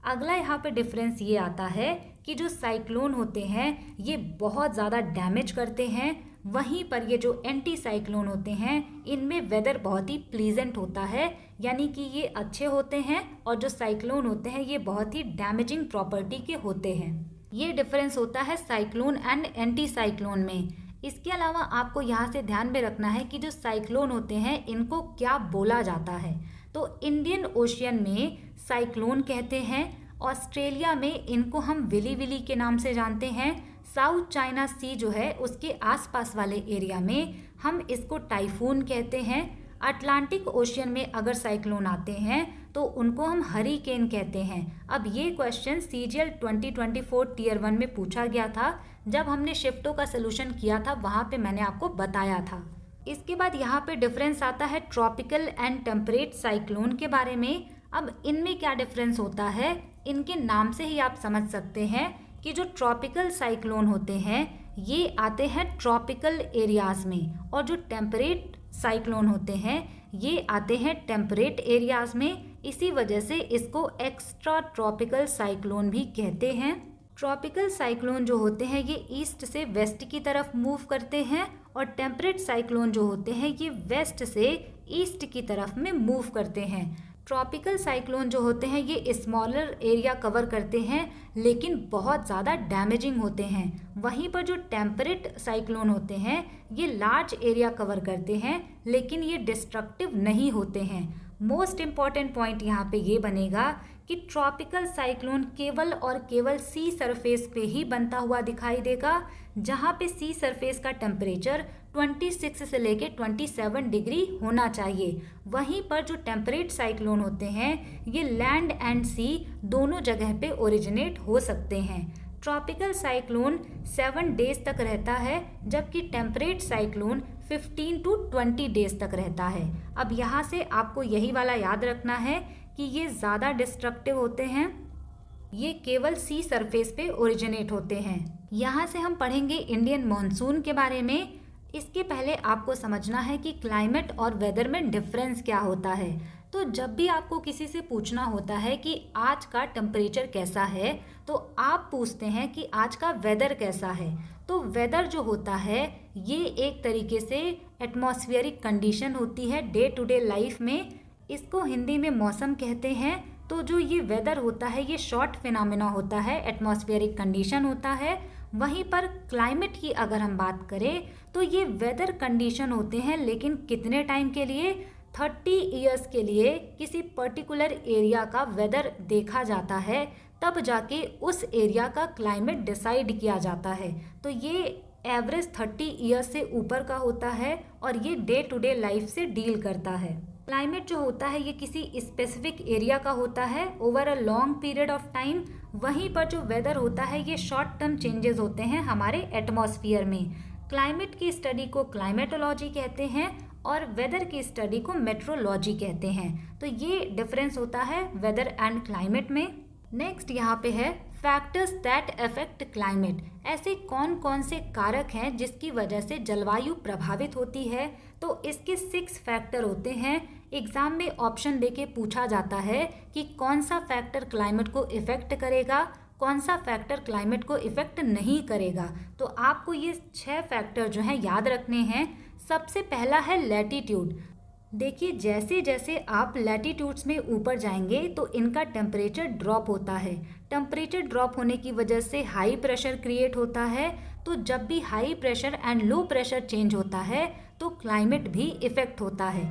अगला यहाँ पे डिफरेंस ये आता है कि जो साइक्लोन होते हैं ये बहुत ज़्यादा डैमेज करते हैं, वहीं पर ये जो एंटी साइक्लोन होते हैं इनमें वेदर बहुत ही प्लीजेंट होता है, यानी कि ये अच्छे होते हैं। और जो साइक्लोन होते हैं ये बहुत ही डैमेजिंग प्रॉपर्टी के होते हैं। ये डिफरेंस होता है साइक्लोन एंड एंटी साइक्लोन में। इसके अलावा आपको यहाँ से ध्यान में रखना है कि जो साइक्लोन होते हैं इनको क्या बोला जाता है। तो इंडियन ओशियन में साइक्लोन कहते हैं, ऑस्ट्रेलिया में इनको हम विली विली के नाम से जानते हैं, साउथ चाइना सी जो है उसके आसपास वाले एरिया में हम इसको टाइफून कहते हैं। अटलांटिक ओशियन में अगर साइक्लोन आते हैं तो उनको हम हरिकेन कहते हैं। अब ये क्वेश्चन CGL 2024 टीयर 1 में पूछा गया था, जब हमने शिफ्टों का सलूशन किया था वहाँ पे मैंने आपको बताया था। इसके बाद यहाँ पे डिफरेंस आता है ट्रॉपिकल एंड टेम्परेट साइक्लोन के बारे में। अब इनमें क्या डिफरेंस होता है, इनके नाम से ही आप समझ सकते हैं कि जो ट्रॉपिकल साइक्लोन होते हैं ये आते हैं ट्रॉपिकल एरियाज में, और जो टेम्परेट साइक्लोन होते हैं ये आते हैं टेम्परेट एरियाज में। इसी वजह से इसको एक्स्ट्रा ट्रॉपिकल साइक्लोन भी कहते हैं। ट्रॉपिकल साइक्लोन जो होते हैं ये ईस्ट से वेस्ट की तरफ मूव करते हैं, और टेम्परेट साइक्लोन जो होते हैं ये वेस्ट से ईस्ट की तरफ में मूव करते हैं। ट्रॉपिकल साइक्लोन जो होते हैं ये स्मॉलर एरिया कवर करते हैं लेकिन बहुत ज़्यादा डैमेजिंग होते हैं। वहीं पर जो टेम्परेट साइक्लोन होते हैं ये लार्ज एरिया कवर करते हैं लेकिन ये डिस्ट्रक्टिव नहीं होते हैं। मोस्ट इम्पॉर्टेंट पॉइंट यहाँ पे ये बनेगा कि ट्रॉपिकल साइक्लोन केवल और केवल सी सरफेस पे ही बनता हुआ दिखाई देगा, जहाँ पे सी सरफेस का टेम्परेचर 26 से लेके 27 डिग्री होना चाहिए। वहीं पर जो टेम्परेट साइक्लोन होते हैं ये लैंड एंड सी दोनों जगह पे ओरिजिनेट हो सकते हैं। ट्रॉपिकल साइक्लोन 7 डेज तक रहता है, जबकि टेम्परेट साइक्लोन 15 to 20 डेज तक रहता है। अब यहाँ से आपको यही वाला याद रखना है कि ये ज़्यादा डिस्ट्रक्टिव होते हैं, ये केवल सी सरफेस पे ओरिजिनेट होते हैं। यहाँ से हम पढ़ेंगे इंडियन मॉनसून के बारे में। इसके पहले आपको समझना है कि क्लाइमेट और वेदर में डिफरेंस क्या होता है। तो जब भी आपको किसी से पूछना होता है कि आज का टेम्परेचर कैसा है, तो आप पूछते हैं कि आज का वेदर कैसा है। तो वेदर जो होता है ये एक तरीके से एटमॉस्फेरिक कंडीशन होती है डे टू डे लाइफ में। इसको हिंदी में मौसम कहते हैं। तो जो ये वेदर होता है ये शॉर्ट फिनोमेना होता है, एटमॉस्फेरिक कंडीशन होता है। वहीं पर क्लाइमेट की अगर हम बात करें तो ये वेदर कंडीशन होते हैं, लेकिन कितने टाइम के लिए, 30 ईयर्स के लिए किसी पर्टिकुलर एरिया का वेदर देखा जाता है, तब जाके उस एरिया का क्लाइमेट डिसाइड किया जाता है। तो ये एवरेज 30 ईयर्स से ऊपर का होता है और ये डे टू डे लाइफ से डील करता है। क्लाइमेट जो होता है ये किसी स्पेसिफिक एरिया का होता है over a long period of time. वहीं पर जो वेदर होता है ये शॉर्ट टर्म चेंजेस होते हैं हमारे एटमॉस्फेयर में। क्लाइमेट की स्टडी को क्लाइमेटोलॉजी कहते हैं और वेदर की स्टडी को मेट्रोलॉजी कहते हैं। तो ये डिफरेंस होता है वेदर एंड क्लाइमेट में। नेक्स्ट यहाँ पे है फैक्टर्स दैट अफेक्ट क्लाइमेट। ऐसे कौन कौन से कारक हैं जिसकी वजह से जलवायु प्रभावित होती है। तो इसके 6 फैक्टर होते हैं। एग्जाम में ऑप्शन देके पूछा जाता है कि कौन सा फैक्टर क्लाइमेट को इफेक्ट करेगा, कौन सा फैक्टर क्लाइमेट को इफेक्ट नहीं करेगा। तो आपको ये 6 फैक्टर जो हैं याद रखने हैं। सबसे पहला है लैटिट्यूड। देखिए जैसे जैसे आप लैटिट्यूड्स में ऊपर जाएंगे तो इनका टेम्परेचर ड्रॉप होता है। टेम्परेचर ड्रॉप होने की वजह से हाई प्रेशर क्रिएट होता है। तो जब भी high pressure and low pressure change होता है तो क्लाइमेट भी इफेक्ट होता है।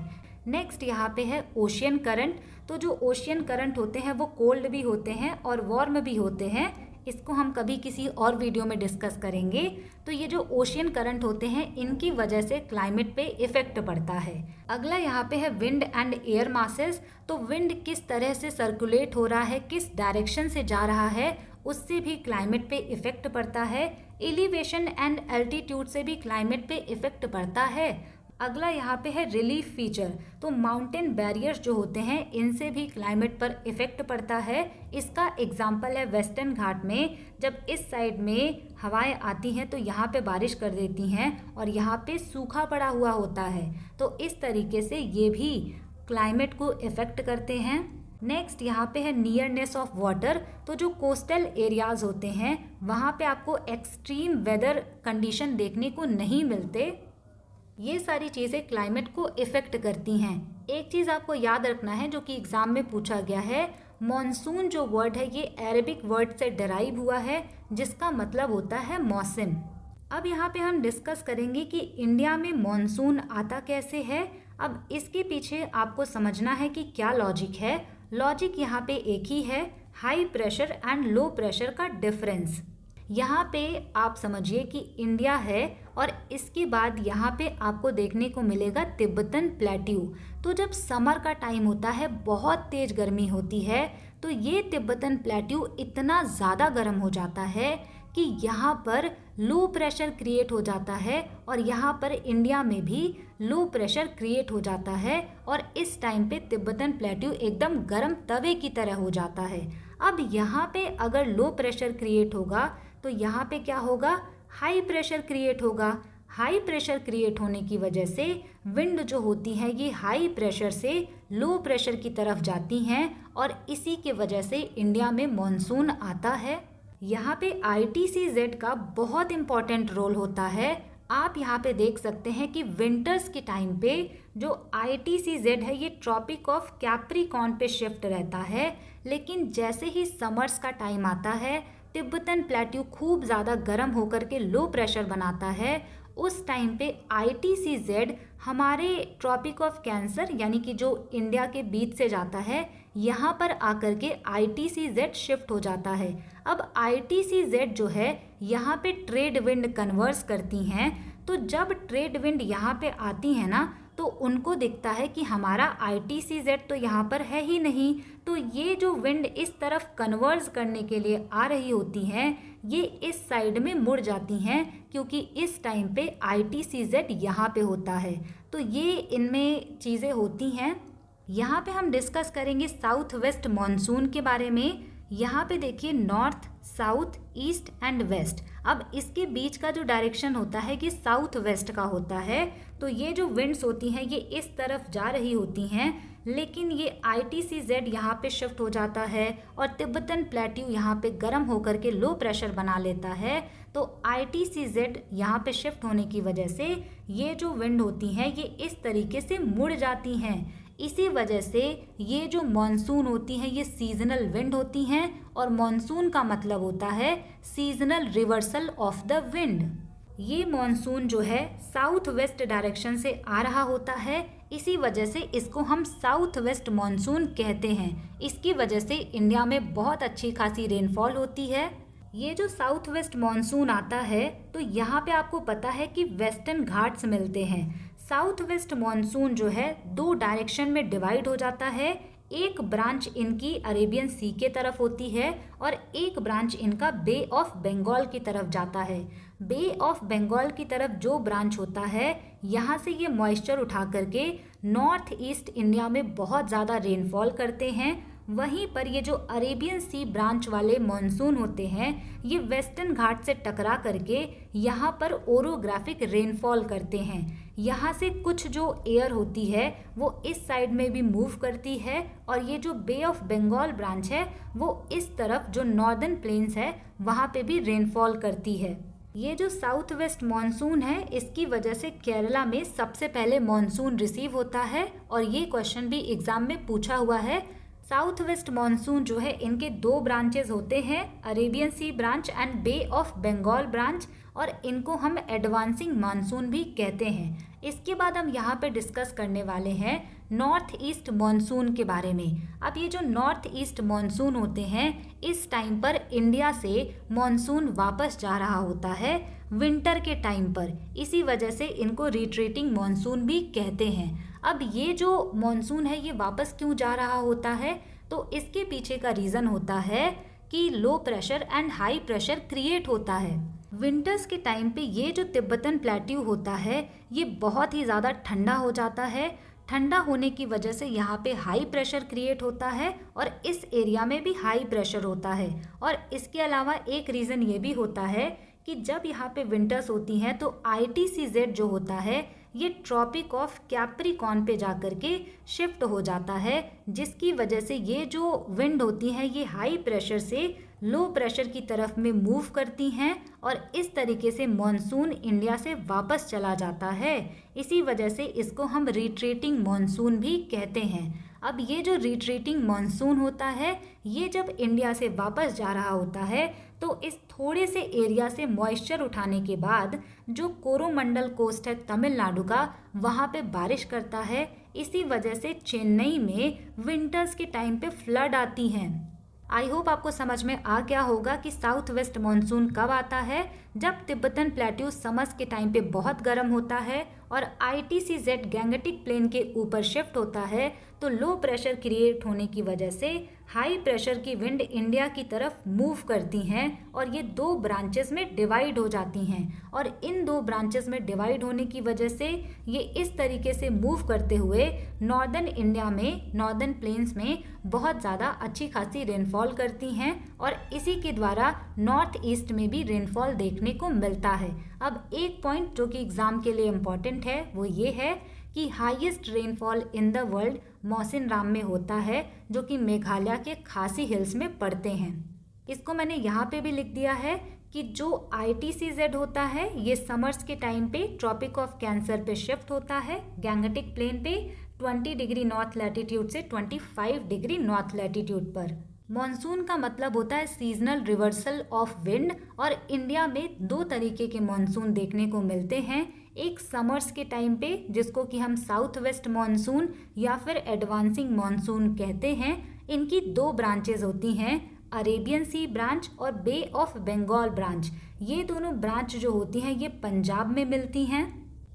नेक्स्ट यहाँ पे है ओशियन करंट। तो जो ओशियन करंट होते हैं वो कोल्ड भी होते हैं और वार्म भी होते हैं। इसको हम कभी किसी और वीडियो में डिस्कस करेंगे। तो ये जो ओशियन करंट होते हैं इनकी वजह से क्लाइमेट पे इफेक्ट पड़ता है। अगला यहाँ पे है विंड एंड एयर मासेस। तो विंड किस तरह से सर्कुलेट हो रहा है, किस डायरेक्शन से जा रहा है, उससे भी क्लाइमेट पे इफेक्ट पड़ता है। एलिवेशन एंड एल्टीट्यूड से भी क्लाइमेट पे इफेक्ट पड़ता है। अगला यहाँ पे है रिलीफ फीचर। तो माउंटेन बैरियर्स जो होते हैं इनसे भी क्लाइमेट पर इफेक्ट पड़ता है। इसका एग्जाम्पल है वेस्टर्न घाट में, जब इस साइड में हवाएं आती हैं तो यहाँ पे बारिश कर देती हैं और यहाँ पे सूखा पड़ा हुआ होता है। तो इस तरीके से ये भी क्लाइमेट को इफेक्ट करते हैं। नेक्स्ट यहाँ पे है नियरनेस ऑफ वाटर। तो जो कोस्टल एरियाज होते हैं वहाँ पे आपको एक्सट्रीम वेदर कंडीशन देखने को नहीं मिलते। ये सारी चीज़ें क्लाइमेट को इफेक्ट करती हैं। एक चीज़ आपको याद रखना है जो कि एग्जाम में पूछा गया है, मॉनसून जो वर्ड है ये अरेबिक वर्ड से डराइव हुआ है जिसका मतलब होता है मौसम। अब यहाँ पे हम डिस्कस करेंगे कि इंडिया में मॉनसून आता कैसे है। अब इसके पीछे आपको समझना है कि क्या लॉजिक है। लॉजिक यहाँ पे एक ही है, high pressure and low pressure का डिफरेंस। यहाँ पे आप समझिए कि इंडिया है और इसके बाद यहाँ पे आपको देखने को मिलेगा तिब्बतन प्लेट्यू। तो जब समर का टाइम होता है, बहुत तेज गर्मी होती है, तो ये तिब्बतन प्लेट्यू इतना ज़्यादा गर्म हो जाता है कि यहाँ पर लो प्रेशर क्रिएट हो जाता है और यहाँ पर इंडिया में भी लो प्रेशर क्रिएट हो जाता है और इस टाइम पे तिब्बतन प्लेट्यू एकदम गर्म तवे की तरह हो जाता है। अब यहाँ पे अगर लो प्रेशर क्रिएट होगा तो यहाँ पे क्या होगा, हाई प्रेशर क्रिएट होगा। हाई प्रेशर क्रिएट होने की वजह से विंड जो होती है ये हाई प्रेशर से लो प्रेशर की तरफ जाती हैं और इसी के वजह से इंडिया में मॉनसून आता है। यहाँ पे ITCZ का बहुत इम्पॉर्टेंट रोल होता है। आप यहाँ पे देख सकते हैं कि विंटर्स के टाइम पे जो ITCZ है ये ट्रॉपिक ऑफ कैप्रिकॉर्न पे शिफ्ट रहता है, लेकिन जैसे ही समर्स का टाइम आता है तिब्बतन प्लेट्यू खूब ज़्यादा गर्म होकर के लो प्रेशर बनाता है। उस टाइम पे ITCZ हमारे ट्रॉपिक ऑफ कैंसर यानी कि जो इंडिया के बीच से जाता है यहाँ पर आकर के ITCZ शिफ्ट हो जाता है। अब ITCZ जो है यहाँ पे ट्रेड विंड कन्वर्स करती हैं, तो जब ट्रेड विंड यहाँ पे आती है ना तो उनको दिखता है कि हमारा ITCZ तो यहाँ पर है ही नहीं, तो ये जो विंड इस तरफ कन्वर्स करने के लिए आ रही होती हैं ये इस साइड में मुड़ जाती हैं क्योंकि इस टाइम पे ITCZ यहाँ पे होता है। तो ये इनमें चीज़ें होती हैं। यहाँ पे हम डिस्कस करेंगे साउथ वेस्ट मॉनसून के बारे में। यहाँ पे देखिए north, south, east and west. अब इसके बीच का जो डायरेक्शन होता है कि साउथ वेस्ट का होता है, तो ये जो विंड्स होती हैं ये इस तरफ जा रही होती हैं, लेकिन ये ITCZ यहाँ पे शिफ्ट हो जाता है और तिब्बतन प्लेट्यू यहाँ पे गर्म होकर के लो प्रेशर बना लेता है। तो ITCZ यहाँ पे शिफ्ट होने की वजह से ये जो विंड होती हैं ये इस तरीके से मुड़ जाती हैं। इसी वजह से ये जो मॉनसून होती हैं ये सीजनल विंड होती हैं और मॉनसून का मतलब होता है seasonal reversal of the wind. ये मॉनसून जो है साउथ वेस्ट डायरेक्शन से आ रहा होता है, इसी वजह से इसको हम साउथ वेस्ट मॉनसून कहते हैं। इसकी वजह से इंडिया में बहुत अच्छी खासी रेनफॉल होती है। ये जो साउथ वेस्ट मॉनसून आता है तो यहाँ पे आपको पता है कि वेस्टर्न घाट्स मिलते हैं। साउथ वेस्ट मॉनसून जो है दो डायरेक्शन में डिवाइड हो जाता है। एक ब्रांच इनकी अरेबियन सी के तरफ होती है और एक ब्रांच इनका बे ऑफ बंगाल की तरफ जाता है। बे ऑफ बंगाल की तरफ जो ब्रांच होता है यहाँ से ये मॉइस्चर उठा करके नॉर्थ ईस्ट इंडिया में बहुत ज़्यादा रेनफॉल करते हैं। वहीं पर ये जो अरेबियन सी ब्रांच वाले मॉनसून होते हैं ये वेस्टर्न घाट से टकरा करके यहाँ पर ओरोग्राफिक रेनफॉल करते हैं। यहाँ से कुछ जो एयर होती है वो इस साइड में भी मूव करती है और ये जो बे ऑफ बंगाल ब्रांच है वो इस तरफ जो नॉर्दर्न प्लेन्स है वहाँ पे भी रेनफॉल करती है। ये जो साउथ वेस्ट मॉनसून है इसकी वजह से केरला में सबसे पहले मॉनसून रिसीव होता है और ये क्वेश्चन भी एग्जाम में पूछा हुआ है। साउथ वेस्ट मॉनसून जो है इनके दो ब्रांचेस होते हैं, Arabian Sea branch and Bay of Bengal branch, और इनको हम एडवांसिंग मानसून भी कहते हैं। इसके बाद हम यहाँ पे डिस्कस करने वाले हैं नॉर्थ ईस्ट मॉनसून के बारे में। अब ये जो नॉर्थ ईस्ट मॉनसून होते हैं इस टाइम पर इंडिया से मॉनसून वापस जा रहा होता है विंटर के टाइम पर, इसी वजह से इनको रिट्रीटिंग मॉनसून भी कहते हैं। अब ये जो मॉनसून है ये वापस क्यों जा रहा होता है, तो इसके पीछे का रीज़न होता है कि low pressure and high pressure create होता है। विंटर्स के टाइम पे ये जो तिब्बतन प्लेट्यू होता है ये बहुत ही ज़्यादा ठंडा हो जाता है। ठंडा होने की वजह से यहाँ पे हाई प्रेशर क्रिएट होता है और इस एरिया में भी हाई प्रेशर होता है। और इसके अलावा एक रीज़न ये भी होता है कि जब यहाँ पे विंटर्स होती हैं तो ITCZ जो होता है ये ट्रॉपिक ऑफ कैप्रिकॉर्न पे जाकर के शिफ्ट हो जाता है, जिसकी वजह से ये जो विंड होती हैं ये हाई प्रेशर से लो प्रेशर की तरफ में मूव करती हैं और इस तरीके से मॉनसून इंडिया से वापस चला जाता है। इसी वजह से इसको हम रिट्रीटिंग मॉनसून भी कहते हैं। अब ये जो रिट्रीटिंग मॉनसून होता है ये जब इंडिया से वापस जा रहा होता है तो इस थोड़े से एरिया से मॉइस्चर उठाने के बाद जो कोरोमंडल कोस्ट है तमिलनाडु का वहाँ पे बारिश करता है। इसी वजह से चेन्नई में विंटर्स के टाइम पे फ्लड आती हैं। आई होप आपको समझ में आ गया होगा कि साउथ वेस्ट मॉनसून कब आता है, जब तिब्बतन प्लेट्यू समर्स के टाइम पे बहुत गर्म होता है और ITCZ गैंगेटिक प्लेन के ऊपर शिफ्ट होता है तो लो प्रेशर क्रिएट होने की वजह से हाई प्रेशर की विंड इंडिया की तरफ मूव करती हैं और ये दो ब्रांचेस में डिवाइड हो जाती हैं, और इन दो ब्रांचेस में डिवाइड होने की वजह से ये इस तरीके से मूव करते हुए नॉर्दर्न इंडिया में, नॉर्दर्न प्लेन्स में बहुत ज़्यादा अच्छी खासी रेनफॉल करती हैं, और इसी के द्वारा नॉर्थ ईस्ट में भी रेनफॉल देखने को मिलता है। अब एक पॉइंट जो कि एग्ज़ाम के लिए इम्पॉर्टेंट है वो ये है कि highest rainfall in the world Mawsynram में होता है, जो कि मेघालय के खासी हिल्स में पड़ते हैं। इसको मैंने यहाँ पे भी लिख दिया है कि जो ITCZ होता है ये समर्स के टाइम पे ट्रॉपिक ऑफ कैंसर पे शिफ्ट होता है, गैंगेटिक प्लेन पे 20 डिग्री नॉर्थ लैटिट्यूड से 25 डिग्री नॉर्थ लैटिट्यूड पर। मॉनसून का मतलब होता है सीजनल रिवर्सल ऑफ विंड, और इंडिया में दो तरीके के मॉनसून देखने को मिलते हैं। एक समर्स के टाइम पे जिसको कि हम साउथ वेस्ट मॉनसून या फिर एडवांसिंग मॉनसून कहते हैं। इनकी दो ब्रांचेज होती हैं, अरेबियन सी ब्रांच और बे ऑफ बंगाल ब्रांच। ये दोनों ब्रांच जो होती हैं ये पंजाब में मिलती हैं।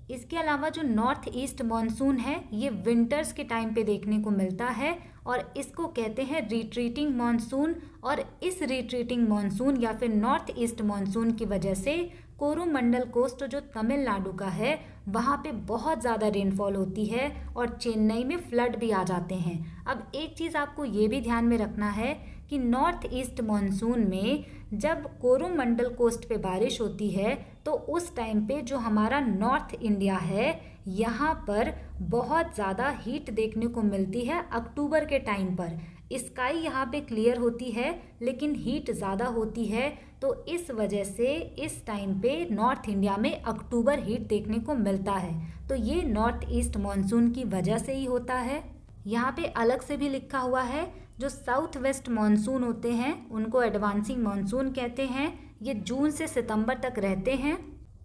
इसके अलावा जो नॉर्थ ईस्ट मॉनसून है ये विंटर्स के टाइम पे देखने को मिलता है, और इसको कहते हैं रिट्रीटिंग मॉनसून। और इस रिट्रीटिंग मॉनसून या फिर नॉर्थ ईस्ट मॉनसून की वजह से कोरोमंडल कोस्ट जो तमिलनाडु का है वहाँ पे बहुत ज़्यादा रेनफॉल होती है और चेन्नई में फ्लड भी आ जाते हैं। अब एक चीज़ आपको ये भी ध्यान में रखना है कि नॉर्थ ईस्ट मॉनसून में जब कोरोमंडल कोस्ट पे बारिश होती है तो उस टाइम पे जो हमारा नॉर्थ इंडिया है यहाँ पर बहुत ज़्यादा हीट देखने को मिलती है अक्टूबर के टाइम पर। स्काई यहाँ पे क्लियर होती है लेकिन हीट ज़्यादा होती है, तो इस वजह से इस टाइम पे नॉर्थ इंडिया में अक्टूबर हीट देखने को मिलता है। तो ये नॉर्थ ईस्ट मॉनसून की वजह से ही होता है। यहाँ पे अलग से भी लिखा हुआ है जो साउथ वेस्ट मॉनसून होते हैं उनको एडवांसिंग मॉनसून कहते हैं। ये जून से सितंबर तक रहते हैं।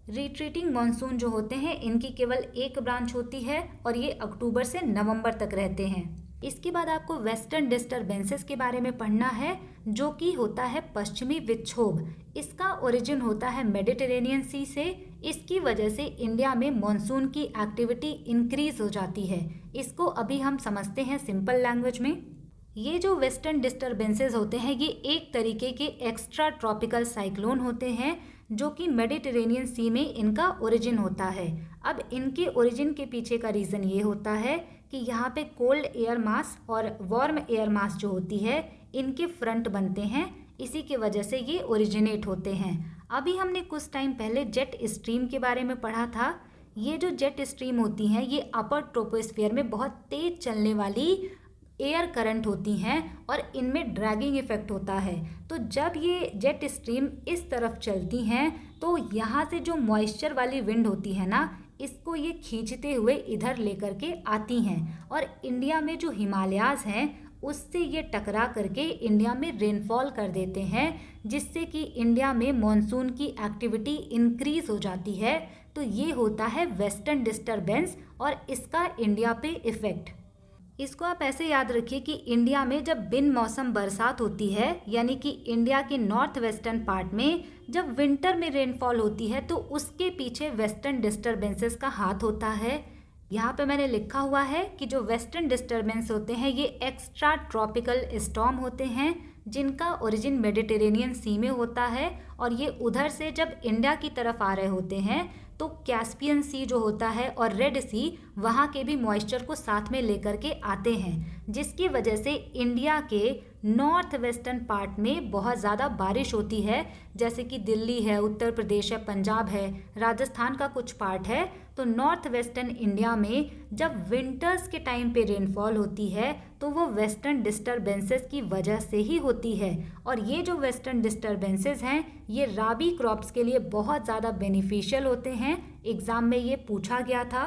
रिट्रीटिंग मॉनसून जो होते हैं इनकी केवल एक ब्रांच होती है और ये अक्टूबर से नवंबर तक रहते हैं। इसके बाद आपको वेस्टर्न डिस्टर्बेंसेस के बारे में पढ़ना है, जो कि होता है पश्चिमी विक्षोभ। इसका ओरिजिन होता है मेडिटेरेनियन सी से। इसकी वजह से इंडिया में मॉनसून की एक्टिविटी इंक्रीज हो जाती है। इसको अभी हम समझते हैं सिंपल लैंग्वेज में। ये जो वेस्टर्न डिस्टर्बेंसेस होते हैं ये एक तरीके के एक्स्ट्रा ट्रॉपिकल साइक्लोन होते हैं जो कि मेडिटेरेनियन सी में इनका ओरिजिन होता है। अब इनके ओरिजिन के पीछे का रीज़न ये होता है कि यहाँ पे कोल्ड एयर मास और वार्म एयर मास जो होती है इनके फ्रंट बनते हैं, इसी की वजह से ये ओरिजिनेट होते हैं। अभी हमने कुछ टाइम पहले जेट स्ट्रीम के बारे में पढ़ा था। ये जो जेट स्ट्रीम होती हैं ये अपर ट्रोपोस्फीयर में बहुत तेज चलने वाली एयर करंट होती हैं और इनमें ड्रैगिंग इफेक्ट होता है। तो जब ये जेट स्ट्रीम इस तरफ चलती हैं तो यहाँ से जो मॉइस्चर वाली विंड होती है ना, इसको ये खींचते हुए इधर लेकर के आती हैं और इंडिया में जो हिमालयाज़ हैं उससे ये टकरा करके इंडिया में रेनफॉल कर देते हैं, जिससे कि इंडिया में मॉनसून की एक्टिविटी इंक्रीज हो जाती है। तो ये होता है वेस्टर्न डिस्टर्बेंस और इसका इंडिया पे इफ़ेक्ट। इसको आप ऐसे याद रखिए कि इंडिया में जब बिन मौसम बरसात होती है, यानी कि इंडिया के नॉर्थ वेस्टर्न पार्ट में जब विंटर में रेनफॉल होती है, तो उसके पीछे वेस्टर्न डिस्टर्बेंसेस का हाथ होता है। यहाँ पे मैंने लिखा हुआ है कि जो वेस्टर्न डिस्टर्बेंस होते हैं ये एक्स्ट्रा ट्रॉपिकल स्टॉर्म होते हैं जिनका ओरिजिन मेडिटेरेनियन सी में होता है, और ये उधर से जब इंडिया की तरफ आ रहे होते हैं तो कैस्पियन सी जो होता है और रेड सी वहाँ के भी मॉइस्चर को साथ में लेकर के आते हैं, जिसकी वजह से इंडिया के नॉर्थ वेस्टर्न पार्ट में बहुत ज़्यादा बारिश होती है। जैसे कि दिल्ली है, उत्तर प्रदेश है, पंजाब है, राजस्थान का कुछ पार्ट है। तो नॉर्थ वेस्टर्न इंडिया में जब विंटर्स के टाइम पे रेनफॉल होती है तो वो वेस्टर्न डिस्टर्बेंसेस की वजह से ही होती है। और ये जो वेस्टर्न डिस्टर्बेंसेस हैं ये राबी क्रॉप्स के लिए बहुत ज़्यादा बेनिफिशियल होते हैं। एग्ज़ाम में ये पूछा गया था।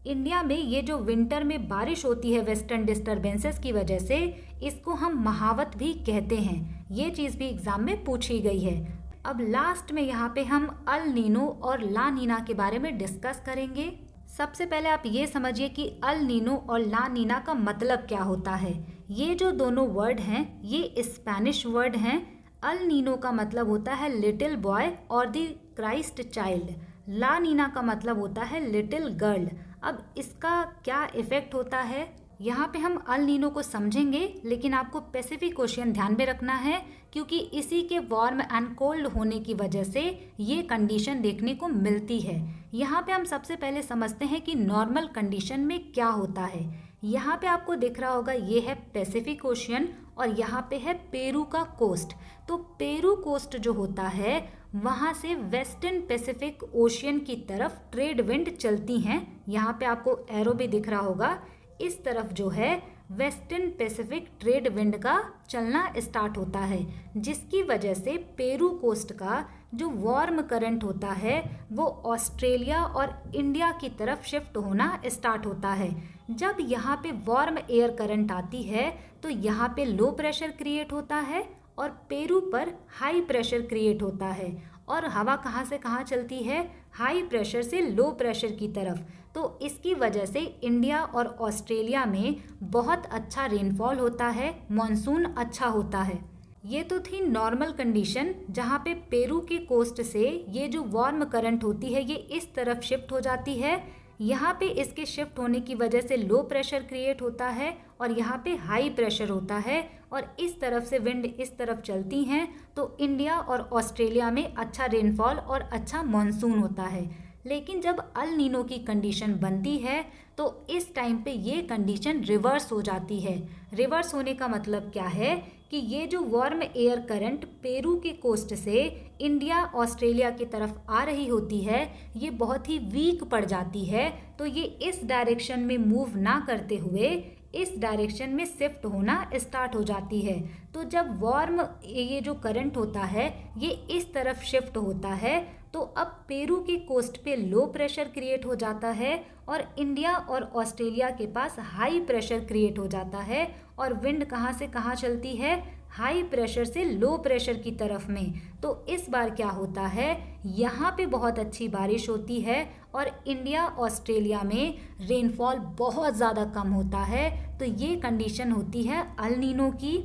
इंडिया में ये जो विंटर में बारिश होती है वेस्टर्न डिस्टर्बेंसेस की वजह से, इसको हम महावत भी कहते हैं। ये चीज़ भी एग्ज़ाम में पूछी गई है। अब लास्ट में यहाँ पे हम अल नीनो और ला नीना के बारे में डिस्कस करेंगे। सबसे पहले आप ये समझिए कि अल नीनो और ला नीना का मतलब क्या होता है। ये जो दोनों वर्ड हैं ये स्पेनिश वर्ड हैं। अल नीनो का मतलब होता है लिटिल बॉय और द क्राइस्ट चाइल्ड। ला नीना का मतलब होता है लिटिल गर्ल। अब इसका क्या इफ़ेक्ट होता है यहाँ पे हम अल नीनो को समझेंगे, लेकिन आपको पैसिफिक ओशियन ध्यान में रखना है क्योंकि इसी के वार्म एंड कोल्ड होने की वजह से ये कंडीशन देखने को मिलती है। यहाँ पे हम सबसे पहले समझते हैं कि नॉर्मल कंडीशन में क्या होता है। यहाँ पे आपको दिख रहा होगा ये है पैसिफिक ओशियन और यहाँ पे है पेरू का कोस्ट। तो पेरू कोस्ट जो होता है वहाँ से वेस्टर्न पैसिफिक ओशियन की तरफ ट्रेड विंड चलती हैं। यहाँ पे आपको एरो भी दिख रहा होगा, इस तरफ जो है वेस्टर्न पैसिफिक ट्रेड विंड का चलना स्टार्ट होता है, जिसकी वजह से पेरू कोस्ट का जो वार्म करंट होता है वो ऑस्ट्रेलिया और इंडिया की तरफ शिफ्ट होना स्टार्ट होता है। जब यहाँ पे वार्म एयर करंट आती है तो यहाँ पे लो प्रेशर क्रिएट होता है और पेरू पर हाई प्रेशर क्रिएट होता है और हवा कहाँ से कहाँ चलती है, हाई प्रेशर से लो प्रेशर की तरफ। तो इसकी वजह से इंडिया और ऑस्ट्रेलिया में बहुत अच्छा रेनफॉल होता है, मॉनसून अच्छा होता है। ये तो थी नॉर्मल कंडीशन जहाँ पे पेरू के कोस्ट से ये जो वार्म करंट होती है ये इस तरफ शिफ्ट हो जाती है। यहाँ पे इसके शिफ्ट होने की वजह से लो प्रेशर क्रिएट होता है और यहाँ पे हाई प्रेशर होता है और इस तरफ से विंड इस तरफ चलती हैं तो इंडिया और ऑस्ट्रेलिया में अच्छा रेनफॉल और अच्छा मॉनसून होता है। लेकिन जब अल नीनो की कंडीशन बनती है तो इस टाइम पे ये कंडीशन रिवर्स हो जाती है। रिवर्स होने का मतलब क्या है कि ये जो वार्म एयर करंट पेरू के कोस्ट से इंडिया ऑस्ट्रेलिया की तरफ आ रही होती है ये बहुत ही वीक पड़ जाती है, तो ये इस डायरेक्शन में मूव ना करते हुए इस डायरेक्शन में शिफ्ट होना स्टार्ट हो जाती है। तो जब वार्म ये जो करंट होता है ये इस तरफ शिफ्ट होता है तो अब पेरू के कोस्ट पे लो प्रेशर क्रिएट हो जाता है और इंडिया और ऑस्ट्रेलिया के पास हाई प्रेशर क्रिएट हो जाता है और विंड कहाँ से कहाँ चलती है, हाई प्रेशर से लो प्रेशर की तरफ में। तो इस बार क्या होता है, यहाँ पे बहुत अच्छी बारिश होती है और इंडिया ऑस्ट्रेलिया में रेनफॉल बहुत ज़्यादा कम होता है। तो ये कंडीशन होती है अल नीनो की।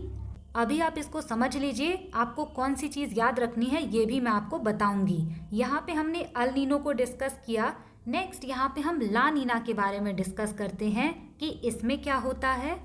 अभी आप इसको समझ लीजिए, आपको कौन सी चीज़ याद रखनी है ये भी मैं आपको बताऊंगी। यहाँ पे हमने अल नीनो को डिस्कस किया। नेक्स्ट यहाँ पे हम ला नीना के बारे में डिस्कस करते हैं कि इसमें क्या होता है।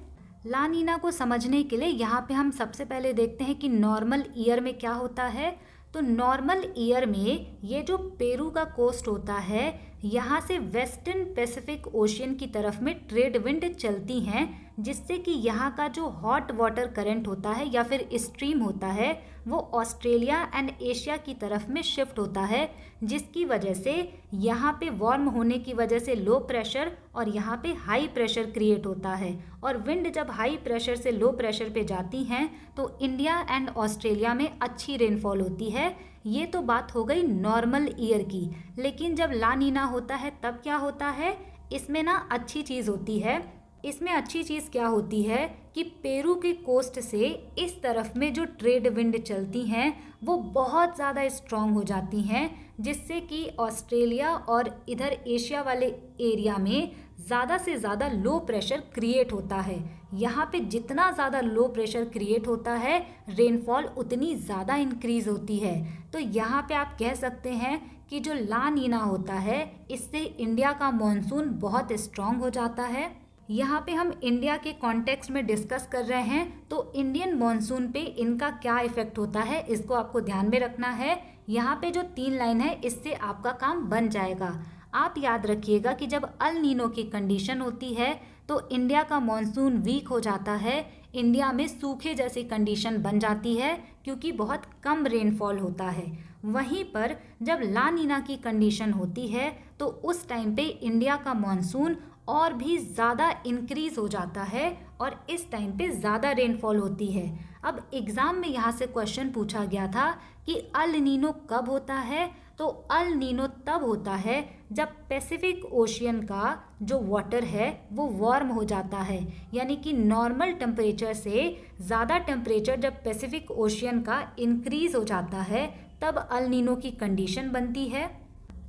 ला नीना को समझने के लिए यहाँ पे हम सबसे पहले देखते हैं कि नॉर्मल ईयर में क्या होता है। तो नॉर्मल ईयर में ये जो पेरू का कोस्ट होता है यहाँ से वेस्टर्न पैसिफिक ओशियन की तरफ में ट्रेड विंड चलती हैं, जिससे कि यहाँ का जो हॉट वाटर करंट होता है या फिर स्ट्रीम होता है वो ऑस्ट्रेलिया एंड एशिया की तरफ में शिफ्ट होता है, जिसकी वजह से यहाँ पे वार्म होने की वजह से लो प्रेशर और यहाँ पे हाई प्रेशर क्रिएट होता है। और विंड जब हाई प्रेशर से लो प्रेशर पे जाती हैं तो इंडिया एंड ऑस्ट्रेलिया में अच्छी रेनफॉल होती है। ये तो बात हो गई नॉर्मल ईयर की। लेकिन जब ला नीना होता है तब क्या होता है, इसमें ना अच्छी चीज़ होती है। इसमें अच्छी चीज़ क्या होती है कि पेरू के कोस्ट से इस तरफ में जो ट्रेड विंड चलती हैं वो बहुत ज़्यादा स्ट्रॉन्ग हो जाती हैं, जिससे कि ऑस्ट्रेलिया और इधर एशिया वाले एरिया में ज़्यादा से ज़्यादा लो प्रेशर क्रिएट होता है। यहाँ पे जितना ज़्यादा लो प्रेशर क्रिएट होता है रेनफॉल उतनी ज़्यादा इंक्रीज़ होती है। तो यहाँ पे आप कह सकते हैं कि जो ला नीना होता है इससे इंडिया का मॉनसून बहुत स्ट्रॉन्ग हो जाता है। यहाँ पे हम इंडिया के कॉन्टेक्स्ट में डिस्कस कर रहे हैं तो इंडियन मॉनसून पे इनका क्या इफेक्ट होता है इसको आपको ध्यान में रखना है। यहाँ पे जो 3 लाइन है इससे आपका काम बन जाएगा। आप याद रखिएगा कि जब अल नीनो की कंडीशन होती है तो इंडिया का मॉनसून वीक हो जाता है, इंडिया में सूखे जैसी कंडीशन बन जाती है क्योंकि बहुत कम रेनफॉल होता है। वहीं पर जब ला नीना की कंडीशन होती है तो उस टाइम पे इंडिया का मॉनसून और भी ज़्यादा इंक्रीज़ हो जाता है और इस टाइम पे ज़्यादा रेनफॉल होती है। अब एग्ज़ाम में यहाँ से क्वेश्चन पूछा गया था कि अल नीनो कब होता है, तो अल नीनो तब होता है जब पैसिफिक ओशियन का जो वाटर है वो वार्म हो जाता है, यानी कि नॉर्मल टेम्परेचर से ज़्यादा टेम्परेचर जब पैसिफिक ओशियन का इंक्रीज़ हो जाता है तब अल नीनो की कंडीशन बनती है।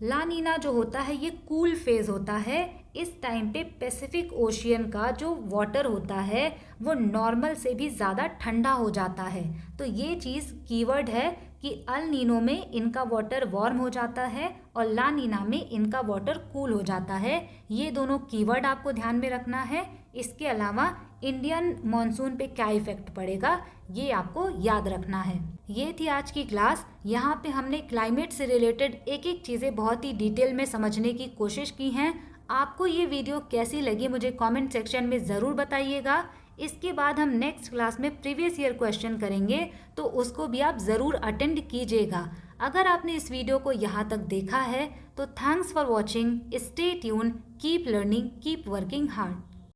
ला नीना जो होता है ये कूल फेज होता है। इस टाइम पे पैसिफिक ओशियन का जो वाटर होता है वो नॉर्मल से भी ज़्यादा ठंडा हो जाता है। तो ये चीज़ कीवर्ड है कि अल नीनो में इनका वाटर वार्म हो जाता है और ला नीना में इनका वाटर कूल हो जाता है। ये दोनों कीवर्ड आपको ध्यान में रखना है। इसके अलावा इंडियन मॉनसून पे क्या इफेक्ट पड़ेगा, ये आपको याद रखना है। ये थी आज की क्लास। यहाँ पे हमने क्लाइमेट से रिलेटेड एक एक चीज़ें बहुत ही डिटेल में समझने की कोशिश की हैं। आपको ये वीडियो कैसी लगी मुझे कमेंट सेक्शन में ज़रूर बताइएगा। इसके बाद हम नेक्स्ट क्लास में प्रीवियस ईयर क्वेश्चन करेंगे, तो उसको भी आप ज़रूर अटेंड कीजिएगा। अगर आपने इस वीडियो को यहाँ तक देखा है तो thanks for watching. Stay tune, keep learning, keep working hard.